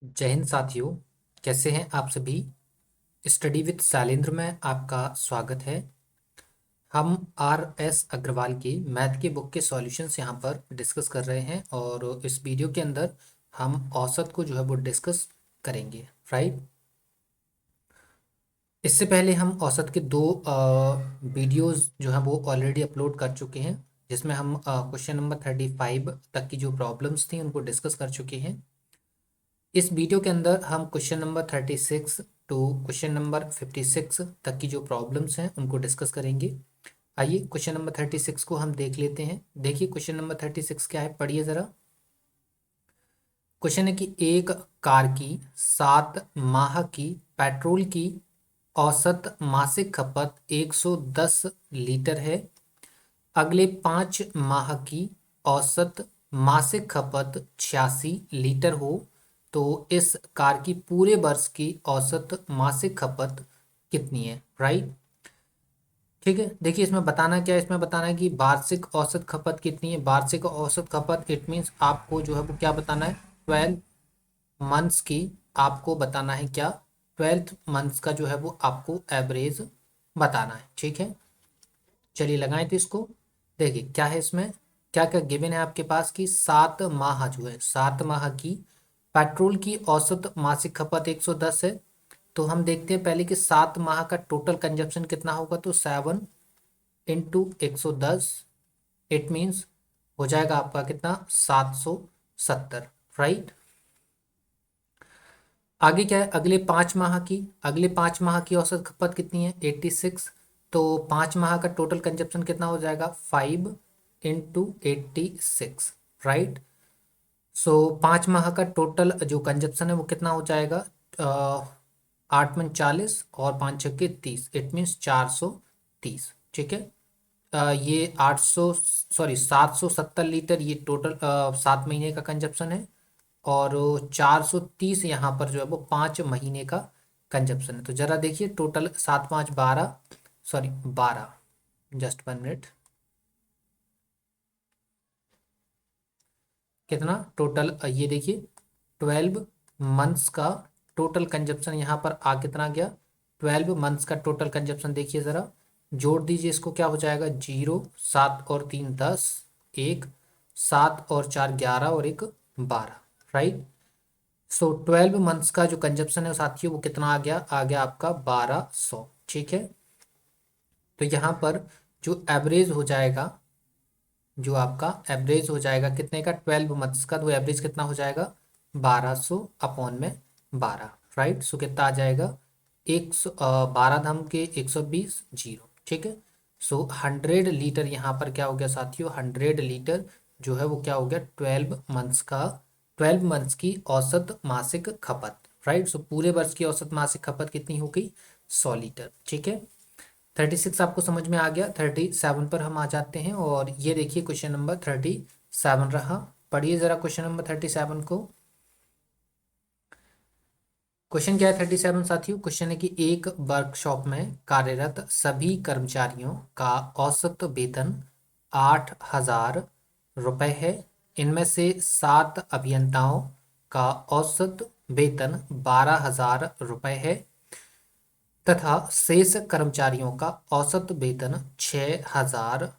जय हिंद साथियों। कैसे हैं आप सभी। स्टडी विद शैलेंद्र में आपका स्वागत है। हम आर एस अग्रवाल की मैथ की बुक के सॉल्यूशंस यहाँ पर डिस्कस कर रहे हैं और इस वीडियो के अंदर हम औसत को जो है वो डिस्कस करेंगे। राइट। इससे पहले हम औसत के दो वीडियोस जो हैं वो ऑलरेडी अपलोड कर चुके हैं, जिसमें हम क्वेश्चन नंबर 35 तक की जो प्रॉब्लम्स थी उनको डिस्कस कर चुके हैं। इस वीडियो के अंदर हम question number 36 to question number 56 तक की जो प्रॉब्लम्स हैं उनको डिस्कस करेंगे। आइए क्वेश्चन नंबर 36 को हम देख लेते हैं। देखिए क्वेश्चन नंबर 36 क्या है, पढ़िए ज़रा। क्वेश्चन है कि एक कार की 7 माह की पेट्रोल की औसत मासिक खपत 110 लीटर है। अगले 5 माह की औसत मासिक खपत 86 लीटर हो तो इस कार की पूरे वर्ष की औसत मासिक खपत कितनी है। राइट। ठीक है, देखिए इसमें बताना क्या है, इसमें बताना है कि वार्षिक औसत खपत कितनी है। वार्षिक औसत खपत इट मीन्स आपको जो है वो क्या बताना है, 12 मंथ्स की आपको बताना है क्या, 12 मंथ्स का जो है वो आपको एवरेज बताना है। ठीक है, चलिए लगाएं तो इसको। देखिए क्या है इसमें, क्या क्या गिवन है आपके पास कि 7 माह जो है, 7 माह की पेट्रोल की औसत मासिक खपत 110 है। तो हम देखते हैं पहले कि 7 माह का टोटल कंजप्शन कितना होगा, तो 7 × 110 इट मीन्स हो जाएगा आपका कितना, 770। राइट। आगे क्या है, अगले 5 माह की औसत खपत कितनी है, 86। तो 5 माह का टोटल कंजप्शन कितना हो जाएगा, 5 × 86। राइट। सो 5 माह का टोटल जो कंजप्शन है वो कितना हो जाएगा, 8 × 40 और 5 × 6 = 30 इट मीन्स 430। ठीक है। ये 770 लीटर ये टोटल 7 महीने का कंजप्शन है और 430 यहाँ पर जो है वो 5 महीने का कंजप्शन है। तो जरा देखिए टोटल 7 × 5 = 12, सॉरी 12, जस्ट 1 मिनट। कितना टोटल, ये देखिए 12 मंथ्स का टोटल कंजप्शन यहाँ पर आ कितना गया, 12 मंथ्स का टोटल कंजप्शन देखिए ज़रा, जोड़ दीजिए इसको, क्या हो जाएगा, 0, 7 और 3 10, 1, 7 और 4 11 और 1 12। राइट। सो 12 मंथ्स का जो कंजप्शन है साथियों वो कितना आ गया आपका 1200। ठीक है। तो यहाँ पर जो एवरेज हो जाएगा, जो आपका एवरेज हो जाएगा कितने का, 12 मंथ्स का, तो एवरेज कितना हो जाएगा, 1200/12। राइट। सो कितना आ जाएगा, 12 धाम के 120 जीरो। ठीक है। सो 100 लीटर यहाँ पर क्या हो गया साथियों, 100 लीटर जो है वो क्या हो गया, 12 मंथ्स की औसत मासिक खपत। राइट। सो पूरे वर्ष की औसत मासिक खपत कितनी हो गई, 100 लीटर। ठीक है। 36 आपको समझ में आ गया। 37 पर हम आ जाते हैं और ये देखिए क्वेश्चन नंबर 37 रहा। पढ़िए जरा क्वेश्चन नंबर 37 को। क्वेश्चन क्या है 37 साथियों, क्वेश्चन है कि एक वर्कशॉप में कार्यरत सभी कर्मचारियों का औसत वेतन 8,000 रुपये है। इनमें से 7 अभियंताओं का औसत वेतन 12,000 रुपये है तथा शेष कर्मचारियों का औसत वेतन 6,000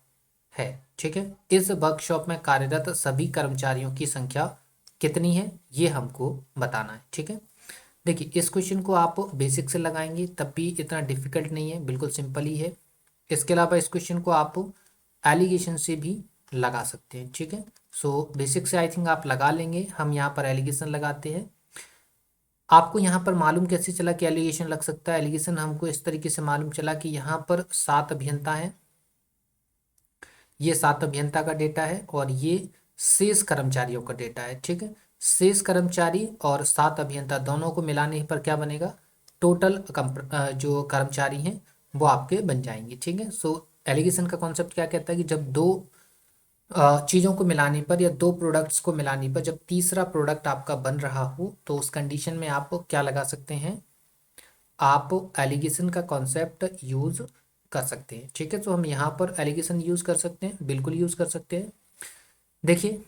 है। ठीक है। इस वर्कशॉप में कार्यरत सभी कर्मचारियों की संख्या कितनी है, ये हमको बताना है। ठीक है। देखिए इस क्वेश्चन को आप बेसिक से लगाएंगे तब भी इतना डिफिकल्ट नहीं है, बिल्कुल सिंपल ही है। इसके अलावा इस क्वेश्चन को आप एलिगेशन से भी लगा सकते हैं। ठीक है। सो बेसिक से आई थिंक आप लगा लेंगे, हम यहाँ पर एलिगेशन लगाते हैं। आपको यहाँ पर मालूम कैसे चला कि एलिगेशन लग सकता है, एलिगेशन हमको इस तरीके से मालूम चला कि यहाँ पर 7 अभियंता हैं, ये 7 अभियंता का डेटा है और ये शेष कर्मचारियों का डेटा है। ठीक है। शेष कर्मचारी और 7 अभियंता दोनों को मिलाने पर क्या बनेगा, टोटल जो कर्मचारी हैं वो आपके बन जाएंगे। ठीक है। सो एलिगेशन का कॉन्सेप्ट क्या कहता है कि जब दो चीज़ों को मिलाने पर या दो प्रोडक्ट्स को मिलाने पर जब तीसरा प्रोडक्ट आपका बन रहा हो तो उस कंडीशन में आप क्या लगा सकते हैं, आप एलिगेशन का कॉन्सेप्ट यूज कर सकते हैं। ठीक है। तो हम यहाँ पर एलिगेशन यूज कर सकते हैं, बिल्कुल यूज कर सकते हैं। देखिए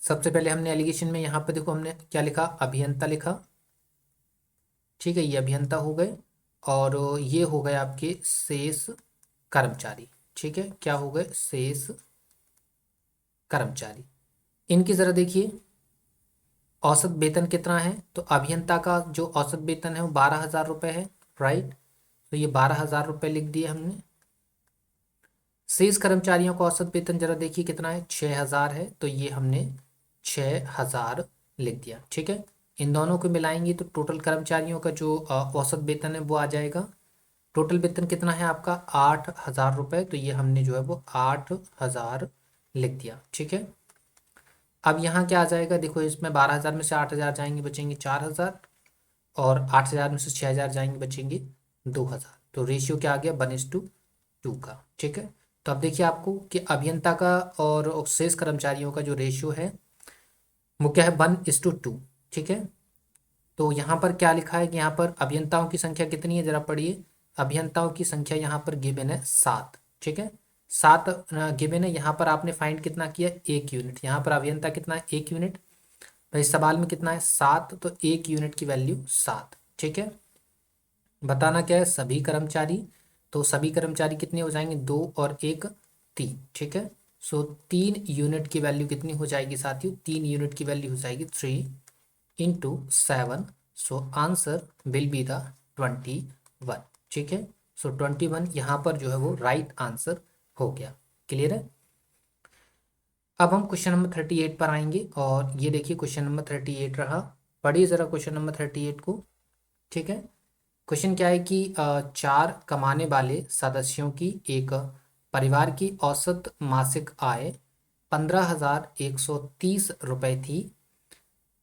सबसे पहले हमने एलिगेशन में यहाँ पे देखो हमने क्या लिखा, अभियंता लिखा, ठीक है, ये अभियंता हो गए, और ये हो गए आपके शेष कर्मचारी, ठीक है, क्या हो गए, शेष कर्मचारी। इनकी जरा देखिए औसत वेतन कितना है, तो अभियंता का जो औसत वेतन है वो 12,000 रुपये है, राइट, तो ये 12,000 रुपये लिख दिए हमने। शेष कर्मचारियों का औसत वेतन जरा देखिए कितना है, 6,000 है, तो ये हमने 6,000 लिख दिया, ठीक है। इन दोनों को मिलाएंगे तो टोटल कर्मचारियों का जो औसत वेतन है वो आ जाएगा। टोटल वेतन कितना है आपका, 8,000 रुपये, तो ये हमने जो है वो 8,000 लिख दिया, ठीक है। अब यहाँ क्या आ जाएगा, देखो इसमें 12,000 में से 8,000 जाएंगे, बचेंगे 4,000, और 8,000 में से 6,000 जाएंगे, बचेंगे 2,000, तो रेशियो क्या आ गया, 1:2 का, ठीक है। तो अब देखिए आपको कि अभियंता का और शेष कर्मचारियों का जो रेशियो है वो क्या है, 1:2, ठीक है। तो यहाँ पर क्या लिखा है कि यहाँ पर अभियंताओं की संख्या कितनी है, जरा पढ़िए। अभियंताओं की संख्या यहाँ पर गिवन है 7, ठीक है, 7 गिवन है। यहाँ पर आपने फाइंड कितना किया, 1 यूनिट, यहाँ पर अभियंता कितना है, 1 यूनिट, भाई सवाल में कितना है, 7, तो 1 यूनिट की वैल्यू 7, ठीक है। बताना क्या है, सभी कर्मचारी, तो सभी कर्मचारी कितने हो जाएंगे, 2 और 1 3, ठीक है। सो 3 यूनिट की वैल्यू कितनी हो जाएगी साथियों, 3 यूनिट की वैल्यू हो जाएगी 3 × 7, so answer will be the 21, ठीक है। सो 21 यहाँ पर जो है वो राइट आंसर हो गया, क्लियर है। अब हम क्वेश्चन नंबर 38 पर आएंगे, और ये देखिए क्वेश्चन नंबर 38 रहा, पढ़िए ज़रा क्वेश्चन नंबर 38 को, ठीक है। क्वेश्चन क्या है कि 4 कमाने वाले सदस्यों की एक परिवार की औसत मासिक आय 15,130 रुपये थी।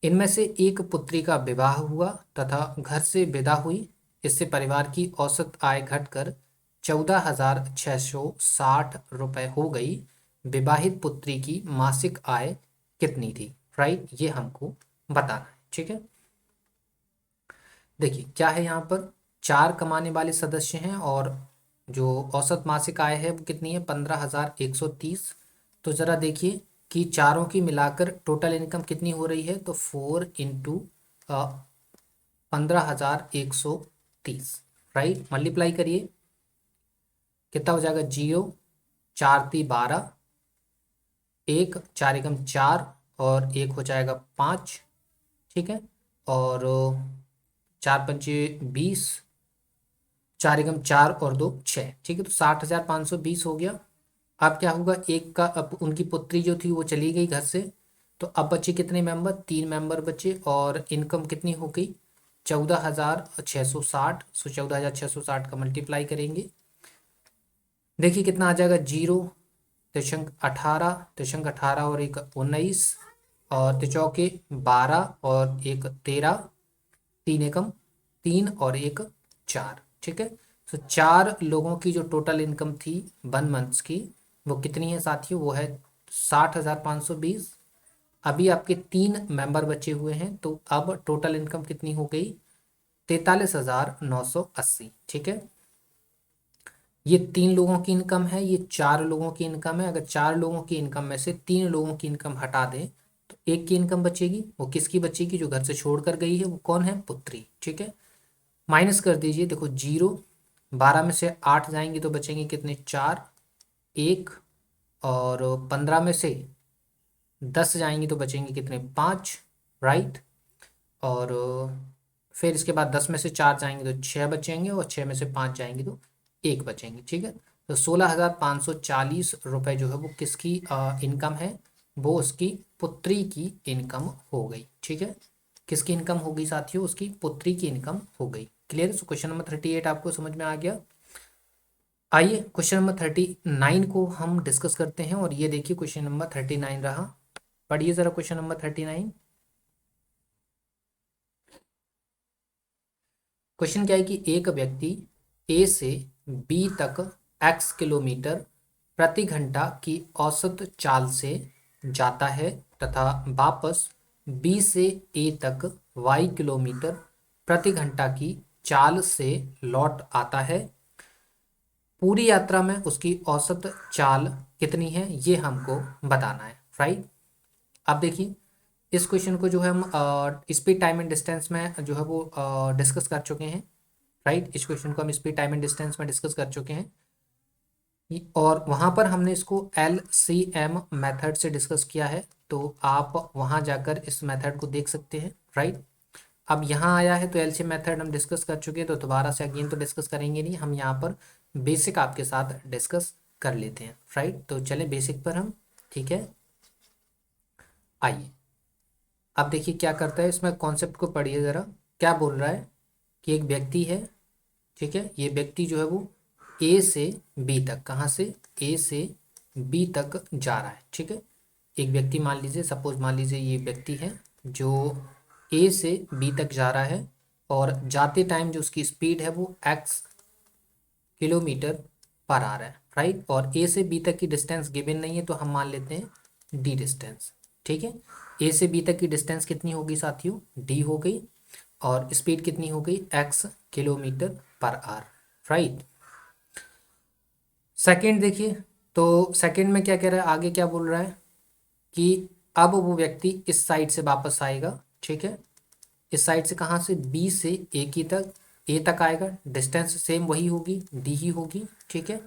इनमें से एक पुत्री का विवाह हुआ तथा घर से विदा हुई, इससे परिवार की औसत आय घटकर 14,660 रुपये हो गई। विवाहित पुत्री की मासिक आय कितनी थी, राइट, ये हमको बताना है, ठीक है। देखिए क्या है, यहाँ पर 4 कमाने वाले सदस्य हैं और जो औसत मासिक आय है वो कितनी है, 15,130। तो ज़रा देखिए कि चारों की मिलाकर टोटल इनकम कितनी हो रही है, तो 4 × 15,130, राइट, मल्टीप्लाई करिए, कितना हो जाएगा, 0, 4×3 = 12, 1, 4 × 4 और 1 हो जाएगा 5, ठीक है, और 4×5 = 20, 4 × 4 और 2 6, ठीक है, तो 60,520 हो गया। अब क्या होगा, एक का, अब उनकी पुत्री जो थी वो चली गई घर से, तो अब बचे कितने मेंबर, 3 मेंबर बचे, और इनकम कितनी हो गई, 14,660, सो 14,660 का मल्टीप्लाई करेंगे, देखिए कितना आ जाएगा, 0, 3×18, 3×18 और 1 19, और तिचौके 12 और 1 13, 3 × 1 = 3 और 1 4, ठीक है। तो 4 लोगों की जो टोटल इनकम थी 1 मंथ्स की वो कितनी है साथियों, वो है 60,520। अभी आपके 3 मेंबर बचे हुए हैं, तो अब टोटल इनकम कितनी हो गई, 43,980, ठीक है। ये 3 लोगों की इनकम है, ये 4 लोगों की इनकम है। अगर 4 लोगों की इनकम में से 3 लोगों की इनकम हटा दें तो एक की इनकम बचेगी, वो किसकी बचेगी, जो घर से छोड़ कर गई है, वो कौन है, पुत्री, ठीक है। माइनस कर दीजिए, देखो 0, 12 में से 8 जाएंगे तो बचेंगे कितने, 4, 1, और 15 में से 10 जाएंगे तो बचेंगे कितने, 5, राइट, और फिर इसके बाद 10 में से 4 जाएंगे तो 6 बचेंगे, और 6 में से 5 जाएंगे तो 1 बचेंगे, ठीक है। तो 16,540 रुपये जो है वो किसकी इनकम है, वो उसकी पुत्री की इनकम हो गई, ठीक है। किसकी इनकम हो गई साथियों, उसकी पुत्री की इनकम हो गई, क्लियर। सो क्वेश्चन नंबर 38 आपको समझ में आ गया। आइए क्वेश्चन नंबर 39 को हम डिस्कस करते हैं, और ये देखिए क्वेश्चन नंबर 39 रहा, पढ़िए जरा क्वेश्चन नंबर 39। क्वेश्चन क्या है कि एक व्यक्ति ए से बी तक x किलोमीटर प्रति घंटा की औसत चाल से जाता है तथा वापस बी से ए तक y किलोमीटर प्रति घंटा की चाल से लौट आता है। पूरी यात्रा में उसकी औसत चाल कितनी है, ये हमको बताना है, राइट। अब देखिए इस क्वेश्चन को जो है हम स्पीड टाइम एंड डिस्टेंस में जो है वो डिस्कस कर चुके हैं, राइट। इस क्वेश्चन को हम स्पीड टाइम एंड डिस्टेंस में डिस्कस कर चुके हैं और वहाँ पर हमने इसको LCM मेथड से डिस्कस किया है, तो आप वहाँ जाकर इस मेथड को देख सकते हैं, राइट। अब यहाँ आया है तो LCM मेथड हम डिस्कस कर चुके हैं, तो दोबारा से अगेन तो डिस्कस करेंगे नहीं, हम यहाँ पर बेसिक आपके साथ डिस्कस कर लेते हैं, राइट। तो चलें बेसिक पर हम, ठीक है। आइए अब देखिए क्या करता है, इसमें कॉन्सेप्ट को पढ़िए ज़रा। क्या बोल रहा है कि एक व्यक्ति है, ठीक है। ये व्यक्ति जो है वो A से B तक, कहाँ से, A से B तक जा रहा है, ठीक है। एक व्यक्ति मान लीजिए, सपोज मान लीजिए ये व्यक्ति है जो A से B तक जा रहा है और जाते टाइम जो उसकी स्पीड है वो x किलोमीटर पर आ रहा है, राइट। और A से B तक की डिस्टेंस गिवन नहीं है, तो हम मान लेते हैं D डिस्टेंस, ठीक है। A से B तक की डिस्टेंस कितनी होगी साथियों, D हो गई, और स्पीड कितनी हो गई, x kilometre per hour, right. Second देखिए, तो सेकंड में क्या कह रहा है, आगे क्या बोल रहा है कि अब वो व्यक्ति इस साइड से वापस आएगा, ठीक है। इस साइड से कहाँ से, बी से ए की तक, ए तक आएगा, डिस्टेंस सेम वही होगी, डी ही होगी, ठीक है।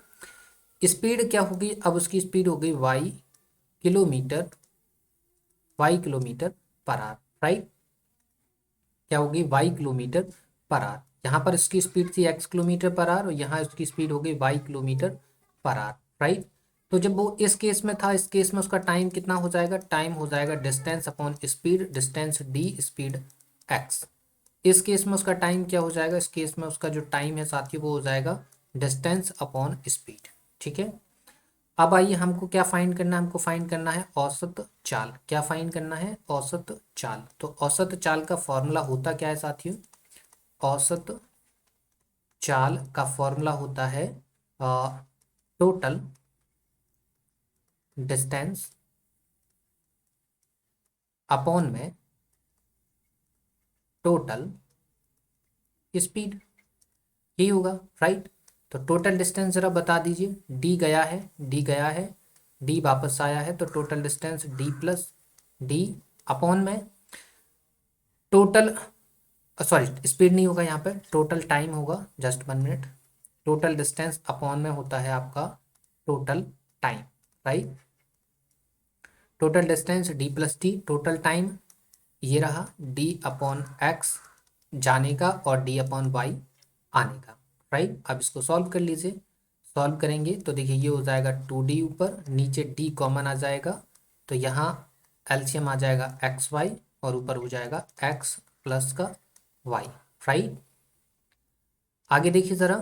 स्पीड क्या होगी, अब उसकी स्पीड हो गई kilometre Y kilometre per hour, right. क्या होगी, वाई किलोमीटर पर आवर। यहाँ पर इसकी स्पीड थी x किलोमीटर पर आवर और यहाँ उसकी स्पीड हो गई y kilometre per hour, right. तो जब वो इस केस में था, इस केस में उसका टाइम कितना हो जाएगा, टाइम हो जाएगा distance upon speed, distance d speed x। इस केस में उसका टाइम क्या हो जाएगा, इस केस में उसका जो टाइम है साथियों वो हो जाएगा डिस्टेंस अपॉन स्पीड, ठीक है। अब आइए हमको क्या फाइंड करना है, हमको फाइंड करना है औसत चाल। क्या फाइंड करना है, औसत चाल। तो औसत चाल का फॉर्मूला होता क्या है साथियों, औसत चाल का फॉर्मूला होता है टोटल डिस्टेंस अपॉन में टोटल स्पीड, यही होगा, राइट। तो टोटल डिस्टेंस जरा बता दीजिए, डी गया है, डी गया है, डी वापस आया है, तो total distance D plus D upon में टोटल, सॉरी स्पीड नहीं होगा यहाँ पे, टोटल टाइम होगा, just 1 minute. Total distance upon में होता है आपका total time, right. Total distance D plus T, total time ये रहा डी अपॉन एक्स जाने का और डी अपॉन वाई आने का, राइट। अब इसको सॉल्व कर लीजिए, सॉल्व करेंगे तो देखिए ये हो जाएगा 2d, ऊपर नीचे d कॉमन आ जाएगा, तो यहाँ एलसीएम आ जाएगा एक्स वाई और ऊपर हो जाएगा x प्लस का y, राइट। आगे देखिए ज़रा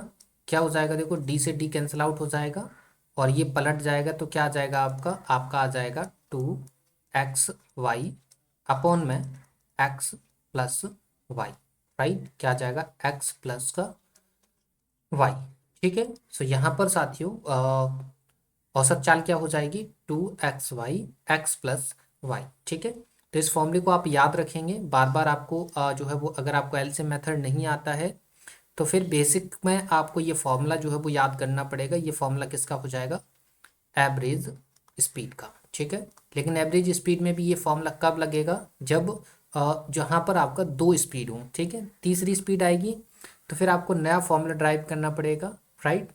क्या हो जाएगा, देखो d से d कैंसिल आउट हो जाएगा और ये पलट जाएगा, तो क्या आ जाएगा आपका, आ जाएगा 2xy अपॉन में x प्लस वाई, राइट। क्या आ जाएगा, x प्लस का y, ठीक है। सो यहाँ पर साथियों औसत चाल क्या हो जाएगी, 2xy x प्लस वाई, ठीक है। तो इस फॉर्मूले को आप याद रखेंगे, बार बार आपको जो है वो, अगर आपको एलसीएम मेथड नहीं आता है तो फिर बेसिक में आपको ये फॉर्मूला जो है वो याद करना पड़ेगा। ये फॉर्मूला किसका हो जाएगा, एवरेज स्पीड का, ठीक है। लेकिन एवरेज स्पीड में भी ये फॉर्मूला कब लगेगा, जब जहाँ पर आपका दो स्पीड हो, ठीक है। तीसरी स्पीड आएगी तो फिर आपको नया फॉर्मूला ड्राइव करना पड़ेगा, राइट।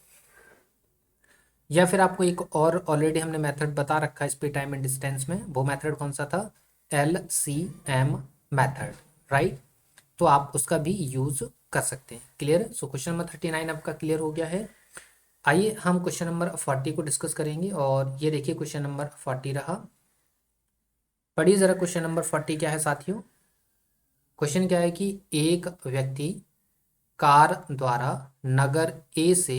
या फिर आपको एक और ऑलरेडी हमने मेथड बता रखा है स्पीड टाइम एंड डिस्टेंस में, वो मेथड कौन सा था, LCM मेथड, राइट। तो आप उसका भी यूज कर सकते हैं, क्लियर है। सो क्वेश्चन नंबर 39 आपका क्लियर हो गया है। आइए हम क्वेश्चन नंबर 40 को डिस्कस करेंगे और ये देखिए क्वेश्चन नंबर 40 रहा। पढ़िए जरा क्वेश्चन नंबर 40 क्या है साथियों। क्वेश्चन क्या है कि एक व्यक्ति कार द्वारा नगर ए से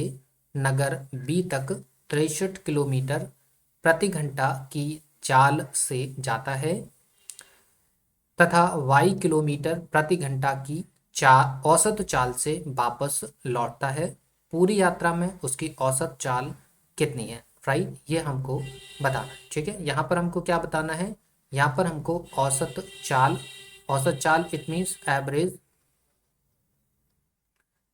नगर बी तक 63 किलोमीटर प्रति घंटा की चाल से जाता है तथा y किलोमीटर प्रति घंटा की औसत चाल से वापस लौटता है। पूरी यात्रा में उसकी औसत चाल कितनी है, राइट। ये हमको बताना है, ठीक है। यहाँ पर हमको क्या बताना है, यहाँ पर हमको औसत चाल, औसत चाल it means average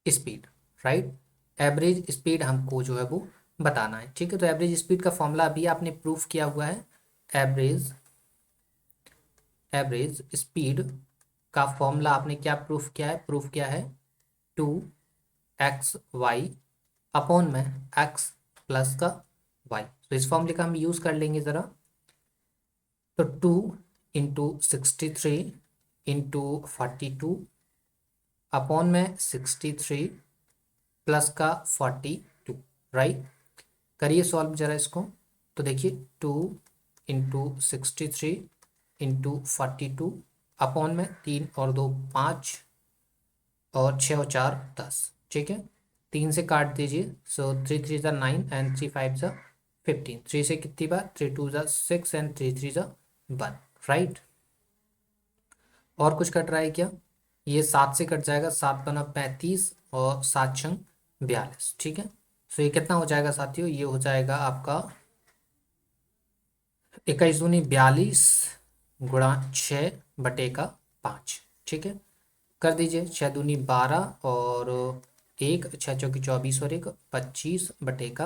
speed, right. Average speed हमको जो है वो बताना है, ठीक है। तो एवरेज स्पीड का फॉर्मूला अभी आपने प्रूफ किया हुआ है, एवरेज एवरेज स्पीड का फॉर्मूला आपने क्या प्रूफ किया है? प्रूफ किया है 2xy अपॉन में x प्लस का y। तो इस फॉर्मूले का हम यूज कर लेंगे जरा। तो 2 × 63 × 42 अपॉन में 63 प्लस का 42, राइट। करिए सॉल्व जरा इसको। तो देखिए 2 × 63 × 42 अपॉन में 3 और 2 5 और 6 और 4 10, ठीक है। 3 से काट दीजिए, सो 3 3 ज़ा 9 एंड 3 5 ज़ा 15। 3 से कितनी बार? 3 2 ज़ा 6 एंड 3 3 ज़ा 1, राइट। और कुछ कट रहा है क्या? ये 7 से कट जाएगा, 7 बना 35 और 7 छंग 42, ठीक है। सो ये कितना हो जाएगा साथियों? ये हो जाएगा आपका 21 दूनी 42 गुणा 6 बटे का 5, ठीक है। कर दीजिए 6 दूनी 12 और 1 6 चौकी 24 और 1 25 बटे का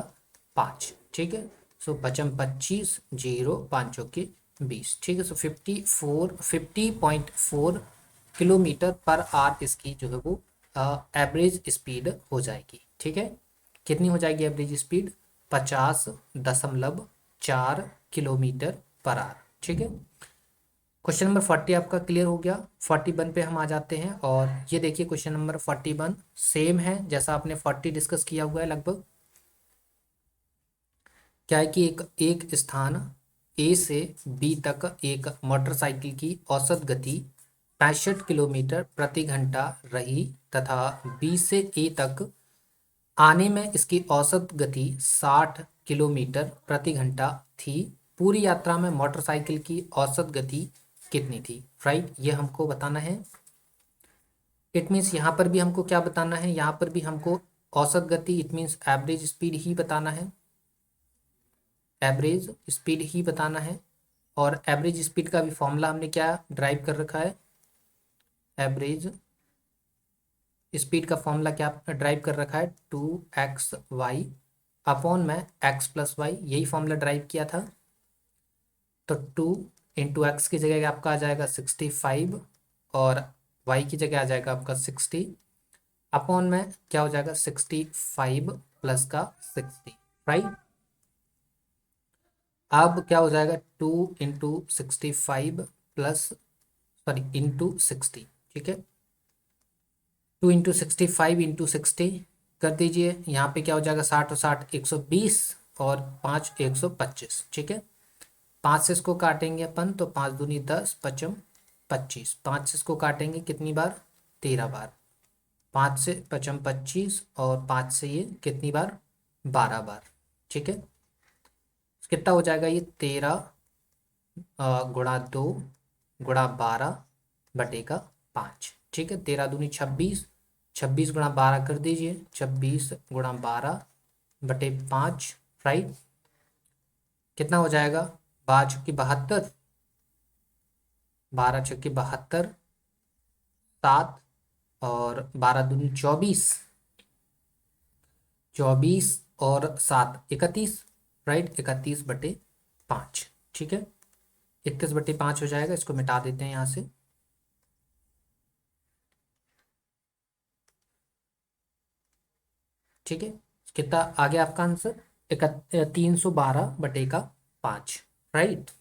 5, ठीक है। सो पचम 25 0 5 चौकी 20, ठीक है। सो 50.4 किलोमीटर पर आवर इसकी जो है वो एवरेज स्पीड हो जाएगी, ठीक है। कितनी हो जाएगी average speed? 50.4 kilometre per our, ठीक है। क्वेश्चन नंबर 40 आपका क्लियर हो गया। 41 पे हम आ जाते हैं और ये देखिए क्वेश्चन नंबर 41 सेम है जैसा आपने 40 डिस्कस किया हुआ है लगभग। क्या है कि एक स्थान ए से बी तक एक मोटरसाइकिल की औसत गति 65 किलोमीटर प्रति घंटा रही तथा बी से ए तक आने में इसकी औसत गति 60 किलोमीटर प्रति घंटा थी। पूरी यात्रा में मोटरसाइकिल की औसत गति कितनी थी, राइट। ये हमको बताना है। इट मीन्स यहाँ पर भी हमको क्या बताना है? यहाँ पर भी हमको औसत गति, इट मीन्स एवरेज स्पीड ही बताना है। एवरेज स्पीड ही बताना है। और एवरेज स्पीड का भी फॉर्मूला हमने क्या ड्राइव कर रखा है? एवरेज स्पीड का फॉर्मूला क्या ड्राइव कर रखा है? 2xy अपॉन में x प्लस वाई, यही फॉर्मूला ड्राइव किया था। तो 2 × x की जगह आपका आ जाएगा 65 और y की जगह आ जाएगा आपका 60 अपॉन में क्या हो जाएगा? 65 प्लस का 60, राइट। अब क्या हो जाएगा? 2 × 65 प्लस सॉरी इंटू 60, ठीक है। 2 × 65 × 60 कर दीजिए। यहाँ पे क्या हो जाएगा? 60 और 60 120 और 5 125, ठीक है। 5 से इसको काटेंगे अपन तो 5 दूनी 10 पचम 25। 5 से इसको काटेंगे कितनी बार? 13 बार। 5 से पचम 25 और 5 से ये कितनी बार? 12 बार, ठीक है। कितना हो जाएगा ये? 13 गुणा 2 गुणा 12 बटे का 5, ठीक है। 13 दूनी 26, 26 गुणा 12 कर दीजिए, 26 गुणा 12 बटे 5, राइट। कितना हो जाएगा? 12 चौकी 72, 12 चौकी 72, 7 और 12 दूनी 24, 24 और 7 31, राइट। 31 बटे 5, ठीक है। 31 बटे 5 हो जाएगा। इसको मिटा देते हैं यहाँ से। ठीक है, कितना आ गया आपका आंसर? 312 बटे का 5, राइट।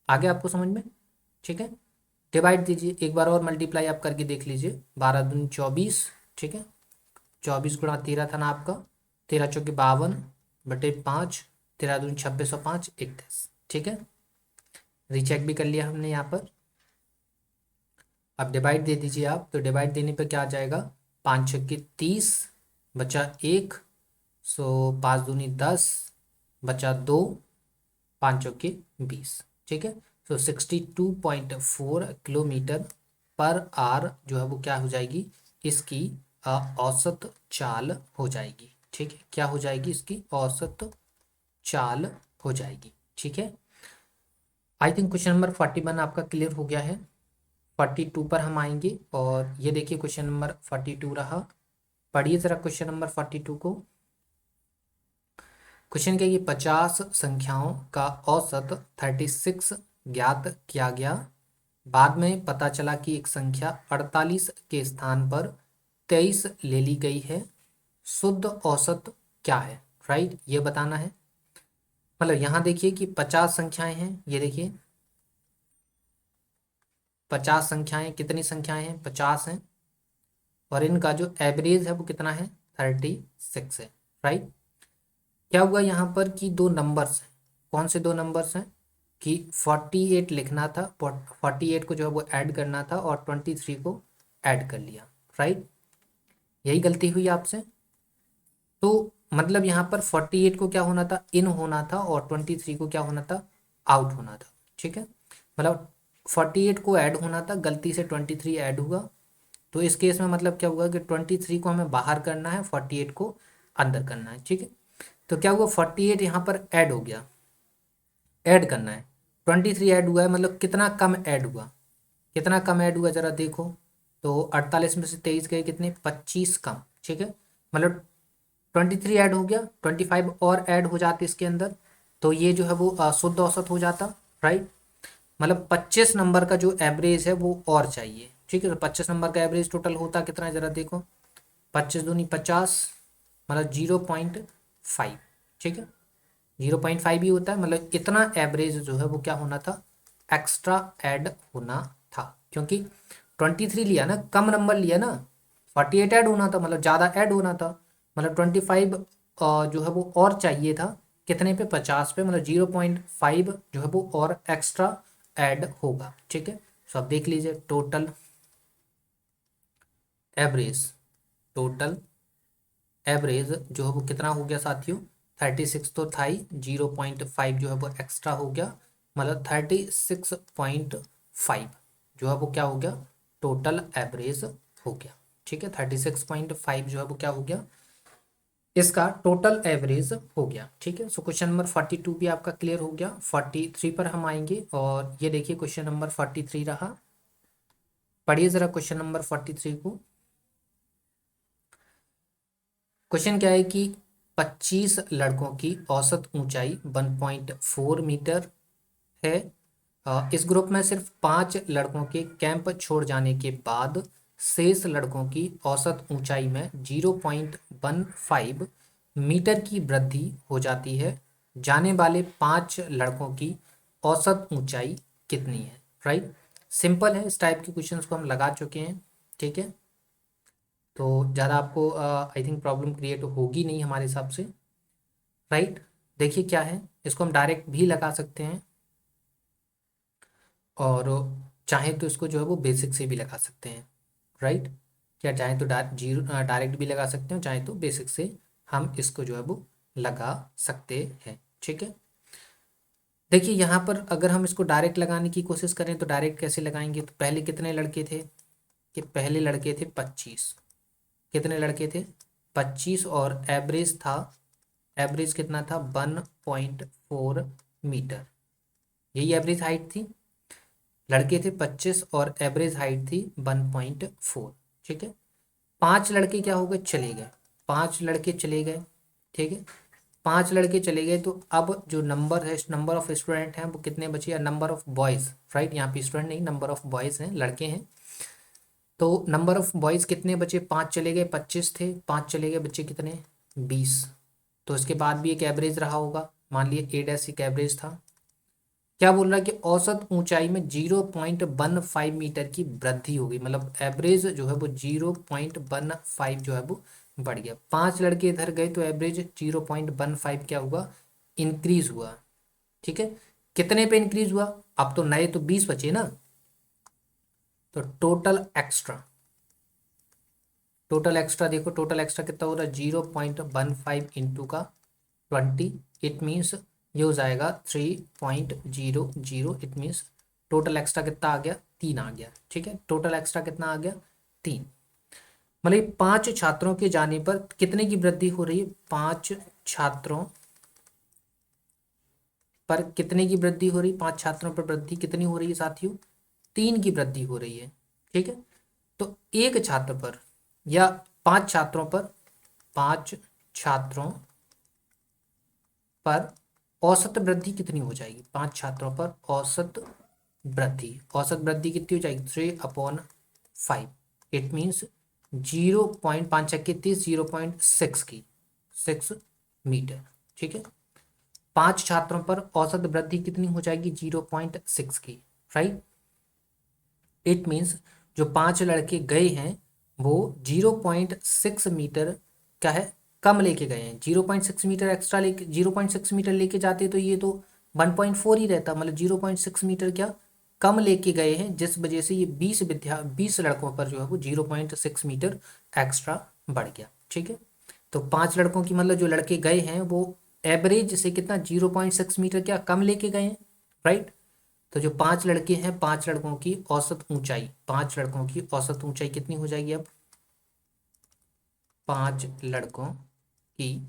आगे आपको समझ में? ठीक है। डिवाइड दीजिए एक बार और, मल्टीप्लाई आप करके देख लीजिए। 12 दूनी 24, ठीक है। 24 गुणा 13 था ना आपका, 13 चौके 52 बटे 5, 13 दूनी 26 और 5 31, ठीक है। रीचेक भी कर लिया हमने यहाँ पर। अब डिवाइड दे दीजिए आप, तो डिवाइड देने पर क्या आ जाएगा? 5 छक्के 30 बचा 1, सो 5 दूनी 10 बचा 2, 5 चौके 20, ठीक है। सो 62.4 किलोमीटर पर आवर जो है वो क्या हो जाएगी? इसकी औसत चाल हो जाएगी, ठीक है। क्या हो जाएगी? इसकी औसत चाल हो जाएगी, ठीक है। आई थिंक क्वेश्चन नंबर 41 आपका क्लियर हो गया है। 42 पर हम आएंगे और ये देखिए क्वेश्चन नंबर 42 रहा। पढ़िए जरा क्वेश्चन नंबर 42 को। क्वेश्चन क्या? ये 50 संख्याओं का औसत 36 ज्ञात किया गया। बाद में पता चला कि एक संख्या 48 के स्थान पर 23 ले ली गई है, शुद्ध औसत क्या है, राइट, ये बताना है। मतलब यहाँ देखिए कि 50 संख्याएं हैं, ये देखिए 50 संख्याएं, कितनी संख्याएं हैं, 50 हैं, और इनका जो एवरेज है वो कितना है, 36 है, राइट। क्या हुआ यहाँ पर कि दो नंबर्स हैं, कौन से दो नंबर्स हैं कि 48 लिखना था, 48 को जो है वो ऐड करना था और 23 को ऐड कर लिया, राइट, यही गलती हुई आपसे। तो मतलब यहाँ पर 48 को क्या होना था, इन होना था, और 23 को क्या होना था, आउट होना था, ठीक है। मतलब 48 को ऐड होना था, गलती से 23 ऐड हुआ, तो इस केस में मतलब क्या हुआ कि 23 को हमें बाहर करना है, 48 को अंदर करना है, ठीक है। तो क्या हुआ, 48 यहाँ पर ऐड हो गया, ऐड करना है, 23 ऐड हुआ है, मतलब कितना कम ऐड हुआ, कितना कम ऐड हुआ जरा देखो। तो 48 में से 23 गए कितने, 25 कम, ठीक है। मतलब 23 ऐड हो गया, 25 और ऐड हो जाते इसके अंदर, तो ये जो है वो शुद्ध औसत हो जाता, राइट। मतलब 25 नंबर का जो एवरेज है वो और चाहिए, ठीक है। तो 25 नंबर का एवरेज टोटल होता कितना है जरा देखो, 25 दूनी 50, मतलब 0.5, ठीक है, 0.5 ही होता है। मतलब इतना एवरेज जो है वो क्या होना था, एक्स्ट्रा ऐड होना था, क्योंकि 23 लिया ना, कम नंबर लिया ना, 48 ऐड होना था, मतलब ज़्यादा ऐड होना था, मतलब 25 जो है वो और चाहिए था, कितने पे, 50 पे, मतलब 0.5 जो है वो और एक्स्ट्रा ऐड होगा, ठीक है। तो अब देख लीजिए टोटल एवरेज, टोटल एवरेज जो है वो कितना हो गया साथियों, 36 तो था ही, 0.5 जो है वो एक्स्ट्रा हो गया, मतलब 36.5 जो है वो क्या हो गया, टोटल एवरेज हो गया, ठीक है। 36.5 जो है वो क्या हो गया, इसका टोटल एवरेज हो गया, ठीक है। सो क्वेश्चन नंबर 42 भी आपका क्लियर हो गया। 43 पर हम आएंगे, और ये देखिए क्वेश्चन नंबर 43 रहा, पढ़िए जरा क्वेश्चन नंबर 43 को। क्वेश्चन क्या है कि 25 लड़कों की औसत ऊंचाई 1.4 मीटर है। इस ग्रुप में सिर्फ 5 लड़कों के कैंप छोड़ जाने के बाद शेष लड़कों की औसत ऊंचाई में 0.15 मीटर की वृद्धि हो जाती है। जाने वाले 5 लड़कों की औसत ऊंचाई कितनी है, राइट। सिंपल है, इस टाइप के क्वेश्चंस को हम लगा चुके हैं, ठीक है। तो ज़्यादा आपको आई थिंक प्रॉब्लम क्रिएट होगी नहीं हमारे हिसाब से, राइट। देखिए क्या है, इसको हम डायरेक्ट भी लगा सकते हैं, और चाहे तो इसको जो है वो बेसिक से भी लगा सकते हैं, राइट। क्या चाहे तो डायरेक्ट भी लगा सकते हैं, चाहे तो बेसिक से हम इसको जो है वो लगा सकते हैं, ठीक है। देखिए यहाँ पर अगर हम इसको डायरेक्ट लगाने की कोशिश करें तो डायरेक्ट कैसे लगाएंगे, तो पहले कितने लड़के थे, कि पहले लड़के थे 25, कितने लड़के थे, 25, और एवरेज था, एवरेज कितना था, 1.4 मीटर, यही एवरेज हाइट थी। लड़के थे 25 और एवरेज हाइट थी 1.4, ठीक है। 5 लड़के क्या हो गए, चले गए, 5 लड़के चले गए, ठीक है। 5 लड़के चले गए, तो अब जो नंबर है, नंबर ऑफ स्टूडेंट हैं वो कितने बचे, या नंबर ऑफ बॉयज़, राइट, यहाँ पे स्टूडेंट नहीं, नंबर ऑफ बॉयज़ हैं, लड़के हैं। तो नंबर ऑफ बॉयज़ कितने बचे, 5 चले गए, 25 थे, 5 चले गए, बच्चे कितने, 20। तो इसके बाद भी एक एवरेज रहा होगा, मान लिए ए डैश एक एवरेज था। क्या बोल रहा है कि औसत ऊंचाई में 0.15 मीटर की वृद्धि होगी, मतलब एवरेज जो है वो 0.15 जो है वो बढ़ गया। 5 लड़के इधर गए तो एवरेज 0.15 क्या हुआ, इंक्रीज हुआ, ठीक है। कितने पे इंक्रीज हुआ, अब तो नए तो 20 बचे ना, तो टोटल एक्स्ट्रा देखो, टोटल एक्स्ट्रा कितना हो रहा है, 0.15 इंटू का 20, इट मीन्स ये हो जाएगा 3.00, इट मीन्स टोटल एक्स्ट्रा कितना आ गया, 3 आ गया, ठीक है। टोटल एक्स्ट्रा कितना आ गया, 3। मतलब 5 छात्रों के जाने पर कितने की वृद्धि हो रही है, 5 छात्रों पर कितने की वृद्धि हो रही है, 5 छात्रों पर वृद्धि कितनी हो रही है साथियों, 3 की वृद्धि हो रही है, ठीक है। तो एक छात्र पर, या 5 छात्रों पर, 5 छात्रों पर औसत वृद्धि कितनी हो जाएगी, 5 छात्रों पर औसत वृद्धि, औसत वृद्धि कितनी हो जाएगी 3/5। इट मीन्स 0.5 कितनी 0.6 की 6 मीटर। ठीक है, 5 छात्रों पर औसत वृद्धि कितनी हो जाएगी 0.6 की, राइट। इट मीन्स जो 5 लड़के गए हैं वो 0.6 मीटर क्या है कम लेके गए हैं। 0.6 मीटर एक्स्ट्रा लेके 0.6 मीटर लेके जाते तो ये तो 1.4 ही रहता, मतलब 0.6 मीटर क्या कम लेके गए हैं, जिस वजह से ये 20 लड़कों पर जो है वो 0.6 मीटर एक्स्ट्रा बढ़ गया। ठीक है, तो 5 लड़कों की मतलब जो लड़के गए हैं वो एवरेज से कितना 0.6 मीटर क्या कम लेके गए हैं, राइट। तो जो 5 लड़के हैं 5 लड़कों की औसत ऊंचाई, 5 लड़कों की औसत ऊंचाई कितनी हो जाएगी अब 5 लड़कों की,